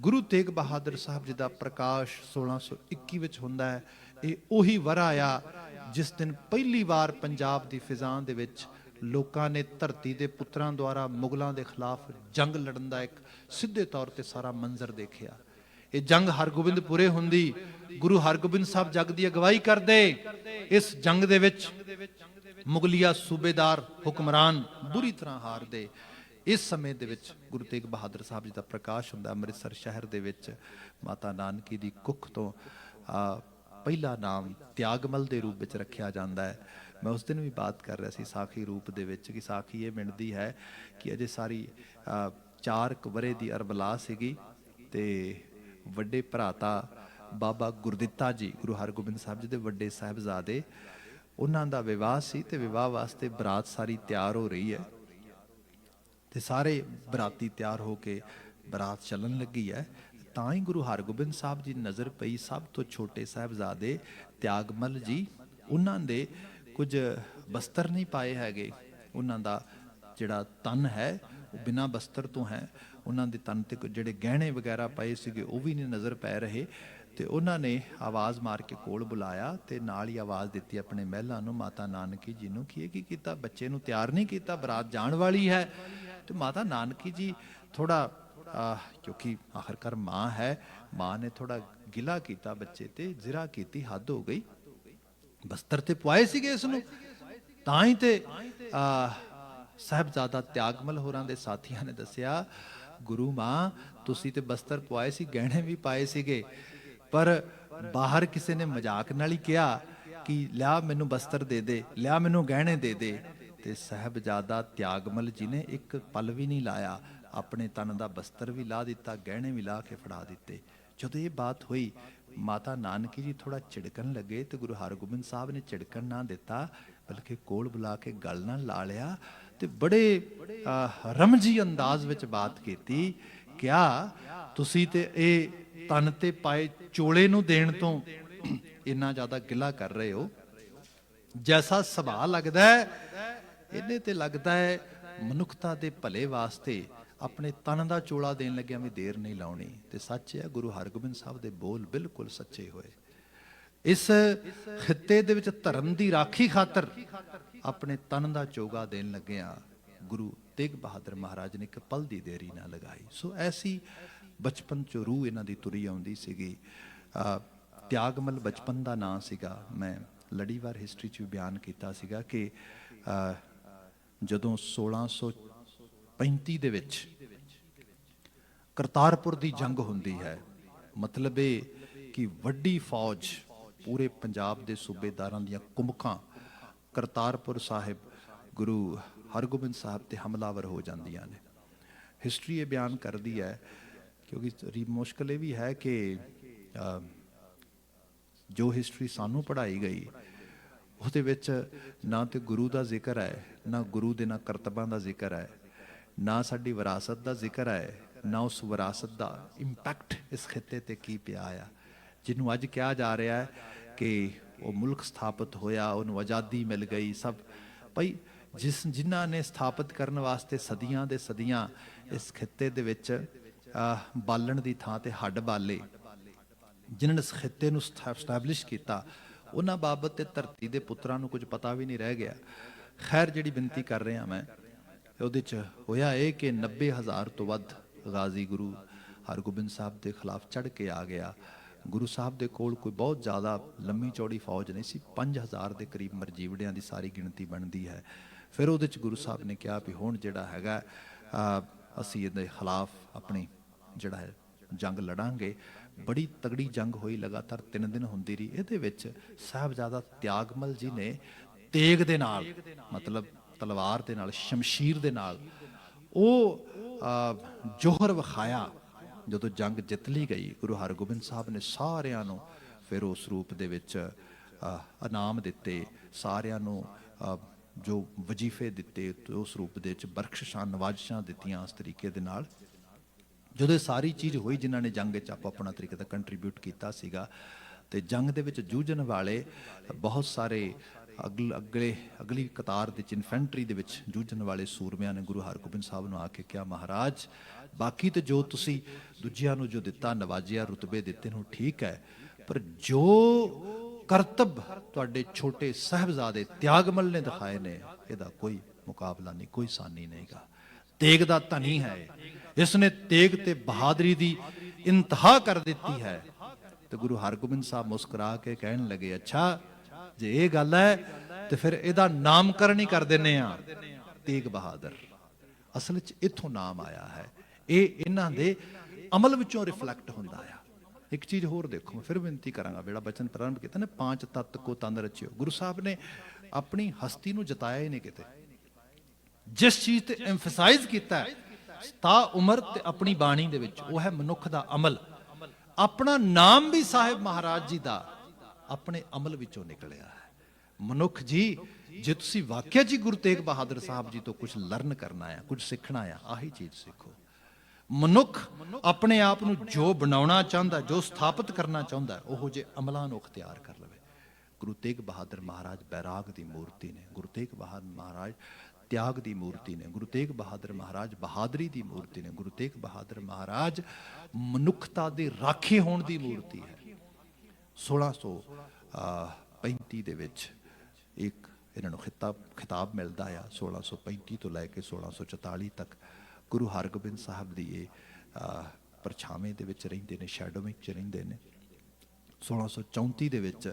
गुरु तेग बहादुर साहब जी का प्रकाश 1621 विच हुंदा है। ये उही वरा आ जिस दिन पहली बार पंजाब की फिजां दे विच लोकां ने धरती के पुत्रां द्वारा मुगलों के खिलाफ जंग लड़न का एक सीधे तौर पर सारा मंजर देखिया। ये जंग हरगोबिंदपुरे हुंदी, गुरु हरगोबिंद साहब जग की अगवाई करते। इस जंग दे विच मुगलिया सूबेदार हुक्मरान बुरी तरह हार दे। इस समय दे विच गुरु तेग बहादुर साहब जी का प्रकाश हुंदा। अमृतसर शहर दे विच माता नानकी दी कुख तो पहला नाम त्यागमल के रूप में रखा जाता है। मैं उस दिन भी बात कर रहा सी साखी रूप दे विच कि साखी ये मिलती है कि अजे सारी 4 वरे की अरबला सीगी ते वड्डे भराता बाबा गुरदित्ता जी गुरु हरगोबिंद साहब जी के वड्डे साहिबजादे, उन्हां दा विवाह सी ते विवाह वास्ते बरात सारी तैयार हो रही है ते सारे बराती तैयार होके बरात चलन लगी है। तां ही गुरु हरगोबिंद साहब जी नज़र पई सब तो छोटे साहिबजादे त्यागमल जी, उन्हां दे कुछ बस्तर नहीं पाए हैगे, उन्हां दा जिहड़ा तन है वो बिना बस्तर तो है, उन्हां दे तन ते कुछ जिहड़े गहने वगैरह पाए सीगे वो भी नहीं नज़र पै रहे। तो उन्होंने आवाज़ मार के कोल बुलाया तो नाल ही आवाज़ दी अपने महलों नूं माता नानकी जी नूं कि की कीता, बच्चे नूं तैयार नहीं किया, बरात जाण वाली है। तो माता नानकी जी थोड़ा क्योंकि आखिरकार माँ है, माँ ने थोड़ा गिला किया बच्चे ते, जिरा की हद हो गई, बस्तर ते पवाए सीगे इसनूं। तां ही ते साहिबजादा त्यागमल होरां दे साथियां ने दसिया, गुरु माँ तुसी ते बस्तर पवाए सी, गहने भी पाए सीगे, पर बाहर किसी ने मजाक नाल ही कहा कि लिया मैनू बस्तर दे दे, लिया मैनू गहने दे दे। ते साहिबजादा त्यागमल जी ने एक पल भी नहीं लाया, अपने तन का बस्तर भी ला दिता, गहने भी ला के फड़ा दिते। जदों ये बात हुई माता नानकी जी थोड़ा झिड़कन लगे तो गुरु हरगोबिंद साहब ने झिड़कन ना दिता, बल्कि कोल बुला के गल नाल ला लिया ते बड़े रमजी अंदाज विच बात की। क्या तुसी ते ए तन ते पाए चोले नूं देण तो इन्ना ज़्यादा गिला कर रहे हो, जैसा सुभाਅ लगता है इन्हें ते लगता है मनुखता के भले वास्ते अपने तन का चोला देन लग्या भी देर नहीं लाउणी। ते सच है गुरु हरगोबिंद साहब के बोल बिल्कुल सच्चे होए। इस खिते दे विच धर्म की राखी खातर अपने तन का चोगा देन लग्या गुरु तेग बहादुर महाराज ने एक पल की देरी ना लगाई। सो ऐसी बचपन चो रूह इन्हां दी तुरी आउंदी सीगी। त्यागमल बचपन का नाम सीगा, मैं लड़ीवार हिस्टरी च भी बयान किया सीगा कि जदों 1635 दे विच ਕਰਤਾਰਪੁਰ ਦੀ ਜੰਗ ਹੁੰਦੀ ਹੈ। ਮਤਲਬ ਇਹ ਕਿ ਵੱਡੀ ਫੌਜ ਪੂਰੇ ਪੰਜਾਬ ਦੇ ਸੂਬੇਦਾਰਾਂ ਦੀਆਂ ਕੁਮਕਾਂ ਕਰਤਾਰਪੁਰ ਸਾਹਿਬ ਗੁਰੂ ਹਰਗੋਬਿੰਦ ਸਾਹਿਬ ਤੇ ਹਮਲਾਵਰ ਹੋ ਜਾਂਦੀਆਂ ਨੇ। ਹਿਸਟਰੀ ਇਹ ਬਿਆਨ ਕਰਦੀ ਹੈ, ਕਿਉਂਕਿ ਮੁਸ਼ਕਲ ਇਹ ਵੀ ਹੈ ਕਿ ਜੋ ਹਿਸਟਰੀ ਸਾਨੂੰ ਪੜ੍ਹਾਈ ਗਈ ਉਹਦੇ ਵਿੱਚ ਨਾ ਤੇ ਗੁਰੂ ਦਾ ਜ਼ਿਕਰ ਹੈ, ਨਾ ਗੁਰੂ ਦੇ ਨਾ ਕਰਤਬਾਂ ਦਾ ਜ਼ਿਕਰ ਹੈ, ਨਾ ਸਾਡੀ ਵਿਰਾਸਤ ਦਾ ਜ਼ਿਕਰ ਹੈ, ਨਾ ਉਸ ਵਿਰਾਸਤ ਦਾ ਇੰਪੈਕਟ ਇਸ ਖਿੱਤੇ ਤੇ ਕੀ ਪਿਆ ਆ, ਜਿਹਨੂੰ ਅੱਜ ਕਿਹਾ ਜਾ ਰਿਹਾ ਹੈ ਕਿ ਉਹ ਮੁਲਕ ਸਥਾਪਿਤ ਹੋਇਆ, ਉਹਨੂੰ ਆਜ਼ਾਦੀ ਮਿਲ ਗਈ। ਸਭ ਭਾਈ ਜਿਨ੍ਹਾਂ ਨੇ ਸਥਾਪਿਤ ਕਰਨ ਵਾਸਤੇ ਸਦੀਆਂ ਦੇ ਸਦੀਆਂ ਇਸ ਖਿੱਤੇ ਦੇ ਵਿੱਚ ਬਾਲਣ ਦੀ ਥਾਂ ਤੇ ਹੱਡ ਬਾਲੇ, ਜਿਨ੍ਹਾਂ ਨੇ ਇਸ ਖਿੱਤੇ ਨੂੰ ਸਟੈਬਲਿਸ਼ ਕੀਤਾ, ਉਹਨਾਂ ਬਾਬਤ ਤੇ ਧਰਤੀ ਦੇ ਪੁੱਤਰਾਂ ਨੂੰ ਕੁਝ ਪਤਾ ਵੀ ਨਹੀਂ ਰਹਿ ਗਿਆ। ਖੈਰ, ਜਿਹੜੀ ਬੇਨਤੀ ਕਰ ਰਿਹਾ ਮੈਂ ਉਹਦੇ 'ਚ ਹੋਇਆ ਇਹ ਕਿ 90,000 ਤੋਂ ਵੱਧ ਗਾਜ਼ੀ ਗੁਰੂ ਹਰਗੋਬਿੰਦ ਸਾਹਿਬ ਦੇ ਖਿਲਾਫ ਚੜ੍ਹ ਕੇ ਆ ਗਿਆ। ਗੁਰੂ ਸਾਹਿਬ ਦੇ ਕੋਲ ਕੋਈ ਬਹੁਤ ਜ਼ਿਆਦਾ ਲੰਮੀ ਚੌੜੀ ਫੌਜ ਨਹੀਂ ਸੀ, 5,000 ਦੇ ਕਰੀਬ ਮਰਜੀਵੜਿਆਂ ਦੀ ਸਾਰੀ ਗਿਣਤੀ ਬਣਦੀ ਹੈ। ਫਿਰ ਉਹਦੇ 'ਚ ਗੁਰੂ ਸਾਹਿਬ ਨੇ ਕਿਹਾ ਵੀ ਹੁਣ ਜਿਹੜਾ ਹੈਗਾ ਅਸੀਂ ਇਹਦੇ ਖਿਲਾਫ ਆਪਣੀ ਜਿਹੜਾ ਹੈ ਜੰਗ ਲੜਾਂਗੇ। ਬੜੀ ਤਗੜੀ ਜੰਗ ਹੋਈ, ਲਗਾਤਾਰ 3 ਦਿਨ ਹੁੰਦੀ ਰਹੀ। ਇਹਦੇ ਵਿੱਚ ਸਾਹਿਬਜ਼ਾਦਾ ਤਿਆਗਮਲ ਜੀ ਨੇ ਤੇਗ ਦੇ ਨਾਲ, ਮਤਲਬ ਤਲਵਾਰ ਦੇ ਨਾਲ, ਸ਼ਮਸ਼ੀਰ ਦੇ ਨਾਲ ਉਹ ਜੋਹਰ ਵਿਖਾਇਆ। ਜਦੋਂ ਜੰਗ ਜਿੱਤ ਲਈ ਗਈ, ਗੁਰੂ ਹਰਗੋਬਿੰਦ ਸਾਹਿਬ ਨੇ ਸਾਰਿਆਂ ਨੂੰ ਫਿਰ ਉਸ ਰੂਪ ਦੇ ਵਿੱਚ ਇਨਾਮ ਦਿੱਤੇ, ਸਾਰਿਆਂ ਨੂੰ ਜੋ ਵਜ਼ੀਫੇ ਦਿੱਤੇ, ਉਸ ਰੂਪ ਦੇ ਵਿੱਚ ਬਖਸ਼ਿਸ਼ਾਂ ਨਵਾਜ਼ਿਸ਼ਾਂ ਦਿੱਤੀਆਂ। ਇਸ ਤਰੀਕੇ ਦੇ ਨਾਲ ਜਦੋਂ ਸਾਰੀ ਚੀਜ਼ ਹੋਈ, ਜਿਨ੍ਹਾਂ ਨੇ ਜੰਗ ਵਿੱਚ ਆਪਣਾ ਤਰੀਕੇ ਦਾ ਕੰਟਰੀਬਿਊਟ ਕੀਤਾ ਸੀਗਾ, ਤੇ ਜੰਗ ਦੇ ਵਿੱਚ ਜੂਝਣ ਵਾਲੇ ਬਹੁਤ ਸਾਰੇ ਅਗਲੀ ਕਤਾਰ ਦੇ ਵਿੱਚ ਇਨਫੈਂਟਰੀ ਦੇ ਵਿੱਚ ਜੂਝਣ ਵਾਲੇ ਸੂਰਮਿਆਂ ਨੇ ਗੁਰੂ ਹਰਗੋਬਿੰਦ ਸਾਹਿਬ ਨੂੰ ਆ ਕੇ ਕਿਹਾ, ਮਹਾਰਾਜ ਬਾਕੀ ਤੇ ਜੋ ਤੁਸੀਂ ਦੂਜਿਆਂ ਨੂੰ ਜੋ ਦਿੱਤਾ, ਨਵਾਜਿਆ, ਰੁਤਬੇ ਦਿੱਤੇ ਨੂੰ ਠੀਕ ਹੈ, ਪਰ ਜੋ ਕਰਤੱਵ ਤੁਹਾਡੇ ਛੋਟੇ ਸਾਹਿਬਜ਼ਾਦੇ ਤਿਆਗਮਲ ਨੇ ਦਿਖਾਏ ਨੇ, ਇਹਦਾ ਕੋਈ ਮੁਕਾਬਲਾ ਨਹੀਂ, ਕੋਈ ਸਾਨੀ ਨਹੀਂਗਾ। ਤੇਗ ਦਾ ਧਨੀ ਹੈ, ਇਸ ਨੇ ਤੇਗ ਤੇ ਬਹਾਦਰੀ ਦੀ ਇੰਤਹਾ ਕਰ ਦਿੱਤੀ ਹੈ। ਤੇ ਗੁਰੂ ਹਰਗੋਬਿੰਦ ਸਾਹਿਬ ਮੁਸਕਰਾ ਕੇ ਕਹਿਣ ਲੱਗੇ, ਅੱਛਾ ਜੇ ਇਹ ਗੱਲ ਹੈ ਤੇ ਫਿਰ ਇਹਦਾ ਨਾਮਕਰਨ ਹੀ ਕਰ ਦਿੰਨੇ ਆ, ਤੇਗ ਬਹਾਦਰ। ਅਸਲ 'ਚ ਇੱਥੋਂ ਨਾਮ ਆਇਆ ਹੈ, ਇਹ ਇਹਨਾਂ ਦੇ ਅਮਲ ਵਿੱਚੋਂ ਰਿਫਲੈਕਟ ਹੁੰਦਾ ਆ। ਇੱਕ ਚੀਜ਼ ਹੋਰ ਦੇਖੋ, ਮੈਂ ਫਿਰ ਬੇਨਤੀ ਕਰਾਂਗਾ, ਜਿਹੜਾ ਬਚਨ ਪ੍ਰਾਰੰਭ ਕੀਤਾ ਨਾ, 5 ਤੱਤ ਕੋ ਤਨ ਰਚਿਓ, ਗੁਰੂ ਸਾਹਿਬ ਨੇ ਆਪਣੀ ਹਸਤੀ ਨੂੰ ਜਤਾਇਆ ਹੀ ਨਹੀਂ ਕਿਤੇ। ਜਿਸ ਚੀਜ਼ ਤੇ ਐਮਫਸਾਈਜ਼ ਕੀਤਾ ਤਾ ਉਮਰ ਤੇ ਆਪਣੀ ਬਾਣੀ ਦੇ ਵਿੱਚ, ਉਹ ਹੈ ਮਨੁੱਖ ਦਾ ਅਮਲ। ਆਪਣਾ ਨਾਮ ਵੀ ਸਾਹਿਬ ਮਹਾਰਾਜ ਜੀ ਦਾ ਆਪਣੇ ਅਮਲ ਵਿੱਚੋਂ ਨਿਕਲਿਆ ਹੈ। ਮਨੁੱਖ ਜੀ, ਜੇ ਤੁਸੀਂ ਵਾਕਿਆ ਜੀ ਗੁਰੂ ਤੇਗ ਬਹਾਦਰ ਸਾਹਿਬ ਜੀ ਤੋਂ ਕੁਝ ਲਰਨ ਕਰਨਾ ਆ, ਕੁਝ ਸਿੱਖਣਾ ਆ, ਆਹੀ ਚੀਜ਼ ਸਿੱਖੋ। ਮਨੁੱਖ ਆਪਣੇ ਆਪ ਨੂੰ ਜੋ ਬਣਾਉਣਾ ਚਾਹੁੰਦਾ, ਜੋ ਸਥਾਪਿਤ ਕਰਨਾ ਚਾਹੁੰਦਾ, ਉਹੋ ਜਿਹੇ ਅਮਲਾਂ ਨੂੰ ਅਖਤਿਆਰ ਕਰ ਲਵੇ। ਗੁਰੂ ਤੇਗ ਬਹਾਦਰ ਮਹਾਰਾਜ ਬੈਰਾਗ ਦੀ ਮੂਰਤੀ ਨੇ, ਗੁਰੂ ਤੇਗ ਬਹਾਦਰ ਮਹਾਰਾਜ ਤਿਆਗ ਦੀ ਮੂਰਤੀ ਨੇ, ਗੁਰੂ ਤੇਗ ਬਹਾਦਰ ਮਹਾਰਾਜ ਬਹਾਦਰੀ ਦੀ ਮੂਰਤੀ ਨੇ, ਗੁਰੂ ਤੇਗ ਬਹਾਦਰ ਮਹਾਰਾਜ ਮਨੁੱਖਤਾ ਦੇ ਰਾਖੇ ਹੋਣ ਦੀ ਮੂਰਤੀ ਹੈ। 1635 ਦੇ ਵਿੱਚ ਇੱਕ ਇਹਨਾਂ ਨੂੰ ਖਿਤਾਬ ਮਿਲਦਾ ਆ। 1635 ਤੋਂ ਲੈ ਕੇ 1644 ਤੱਕ ਗੁਰੂ ਹਰਗੋਬਿੰਦ ਸਾਹਿਬ ਦੀ ਇਹ ਪਰਛਾਵੇਂ ਦੇ ਵਿੱਚ ਰਹਿੰਦੇ ਨੇ, ਸ਼ੈਡੋਇੰਗ 'ਚ ਰਹਿੰਦੇ ਨੇ। 1634 ਦੇ ਵਿੱਚ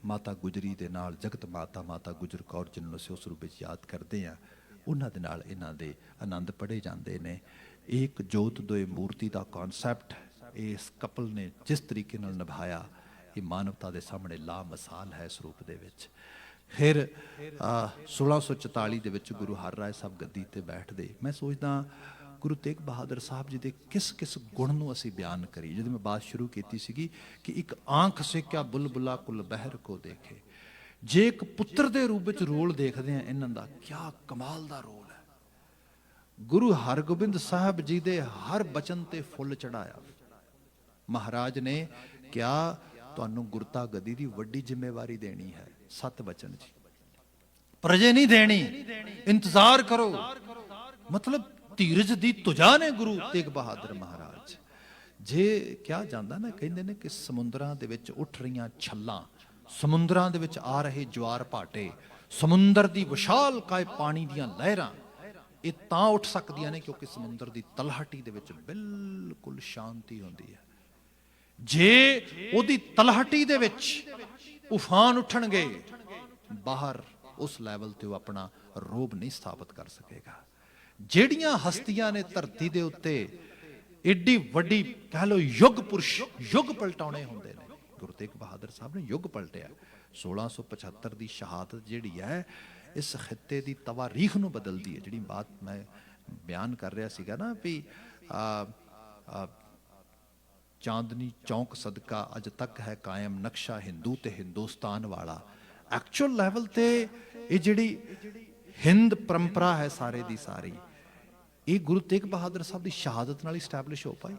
ਮਾਤਾ ਗੁਜਰੀ ਦੇ ਨਾਲ, ਜਗਤ ਮਾਤਾ ਮਾਤਾ ਗੁਜਰ ਕੌਰ ਜਿਹਨੂੰ ਅਸੀਂ ਉਸ ਰੂਪ ਵਿੱਚ ਯਾਦ ਕਰਦੇ ਹਾਂ, ਉਹਨਾਂ ਦੇ ਨਾਲ ਇਹਨਾਂ ਦੇ ਆਨੰਦ ਪੜ੍ਹੇ ਜਾਂਦੇ ਨੇ। ਇੱਕ ਜੋਤ ਦੋਏ ਮੂਰਤੀ ਦਾ ਕਨਸੈਪਟ ਇਸ ਕਪਲ ਨੇ ਜਿਸ ਤਰੀਕੇ ਨਾਲ ਨਿਭਾਇਆ, ਇਹ ਮਾਨਵਤਾ ਦੇ ਸਾਹਮਣੇ ਲਾ ਮਿਸਾਲ ਹੈ ਇਸ ਰੂਪ ਦੇ ਵਿੱਚ। ਫਿਰ 1644 ਦੇ ਵਿੱਚ ਗੁਰੂ ਹਰਰਾਏ ਸਾਹਿਬ ਗੱਦੀ ਤੇ ਬੈਠਦੇ। ਮੈਂ ਸੋਚਦਾ ਗੁਰੂ ਤੇਗ ਬਹਾਦਰ ਸਾਹਿਬ ਜੀ ਦੇ ਕਿਸ ਕਿਸ ਗੁਣ ਨੂੰ ਅਸੀਂ ਬਿਆਨ ਕਰੀਏ। ਜਦੋਂ ਮੈਂ ਬਾਤ ਸ਼ੁਰੂ ਕੀਤੀ ਸੀਗੀ ਕਿ ਇੱਕ ਆਂਖ ਸੇ ਕਿਆ ਬੁਲਬੁਲਾ ਕੁਲ ਬਹਿਰ ਕੋ ਦੇਖੇ, ਜੇ ਇੱਕ ਪੁੱਤਰ ਦੇ ਰੂਪ ਵਿੱਚ ਰੋਲ ਦੇਖਦੇ ਆ ਇਹਨਾਂ ਦਾ, ਕਿਆ ਕਮਾਲ ਦਾ ਰੋਲ ਹੈ। ਗੁਰੂ ਹਰਗੋਬਿੰਦ ਸਾਹਿਬ ਜੀ ਦੇ ਹਰ ਬਚਨ ਤੇ ਫੁੱਲ ਚੜਾਇਆ। ਮਹਾਰਾਜ ਨੇ ਕਿਹਾ, ਤੁਹਾਨੂੰ ਗੁਰਤਾ ਗੱਦੀ ਦੀ ਵੱਡੀ ਜ਼ਿੰਮੇਵਾਰੀ ਦੇਣੀ ਹੈ। 7 ਬਚਨ ਜੀ, ਪ੍ਰਜੇ ਨਹੀਂ ਦੇਣੀ, ਇੰਤਜ਼ਾਰ ਕਰੋ। ਮਤਲਬ ਧੀਰਜ ਦੀ ਤੁਜਾ ਨੇ ਗੁਰੂ ਤੇਗ ਬਹਾਦਰ ਮਹਾਰਾਜ। ਜੇ ਕਿਹਾ ਜਾਂਦਾ ਨਾ, ਕਹਿੰਦੇ ਨੇ ਕਿ ਸਮੁੰਦਰਾਂ ਦੇ ਵਿੱਚ ਉੱਠ ਰਹੀਆਂ ਛੱਲਾਂ, ਸਮੁੰਦਰਾਂ ਦੇ ਵਿੱਚ ਆ ਰਹੇ ਜਵਾਰ ਭਾਟੇ, ਸਮੁੰਦਰ ਦੀ ਵਿਸ਼ਾਲ ਕਾਏ ਪਾਣੀ ਦੀਆਂ ਲਹਿਰਾਂ, ਇਹ ਤਾਂ ਉੱਠ ਸਕਦੀਆਂ ਨੇ ਕਿਉਂਕਿ ਸਮੁੰਦਰ ਦੀ ਤਲਹਟੀ ਦੇ ਵਿੱਚ ਬਿਲਕੁਲ ਸ਼ਾਂਤੀ ਹੁੰਦੀ ਹੈ। ਜੇ ਉਹਦੀ ਤਲਹਟੀ ਦੇ ਵਿੱਚ ਉਫਾਨ ਉੱਠਣਗੇ, ਬਾਹਰ ਉਸ ਲੈਵਲ ਤੇ ਉਹ ਆਪਣਾ ਰੋਬ ਨਹੀਂ ਸਥਾਪਿਤ ਕਰ ਸਕੇਗਾ। ਜਿਹੜੀਆਂ ਹਸਤੀਆਂ ਨੇ ਧਰਤੀ ਦੇ ਉੱਤੇ एडी वड्डी कह लो युग पुरुष युग पलटाने होंदे ने। गुरु तेग बहादुर साहब ने युग पलटिया। 1675 की शहादत जिहड़ी है इस खिते की तवारीख नूं बदलदी है। जिहड़ी बात मैं बयान कर रहा सीगा ना भी चांदनी चौंक सदका अज तक है कायम नक्शा हिंदू ते हिंदुस्तान वाला। एक्चुअल लैवल ते ये जिहड़ी हिंद परंपरा है सारे दी सारी, ये गुरु तेग बहादुर साहब की शहादत नाल इस्टैबलिश हो पाई।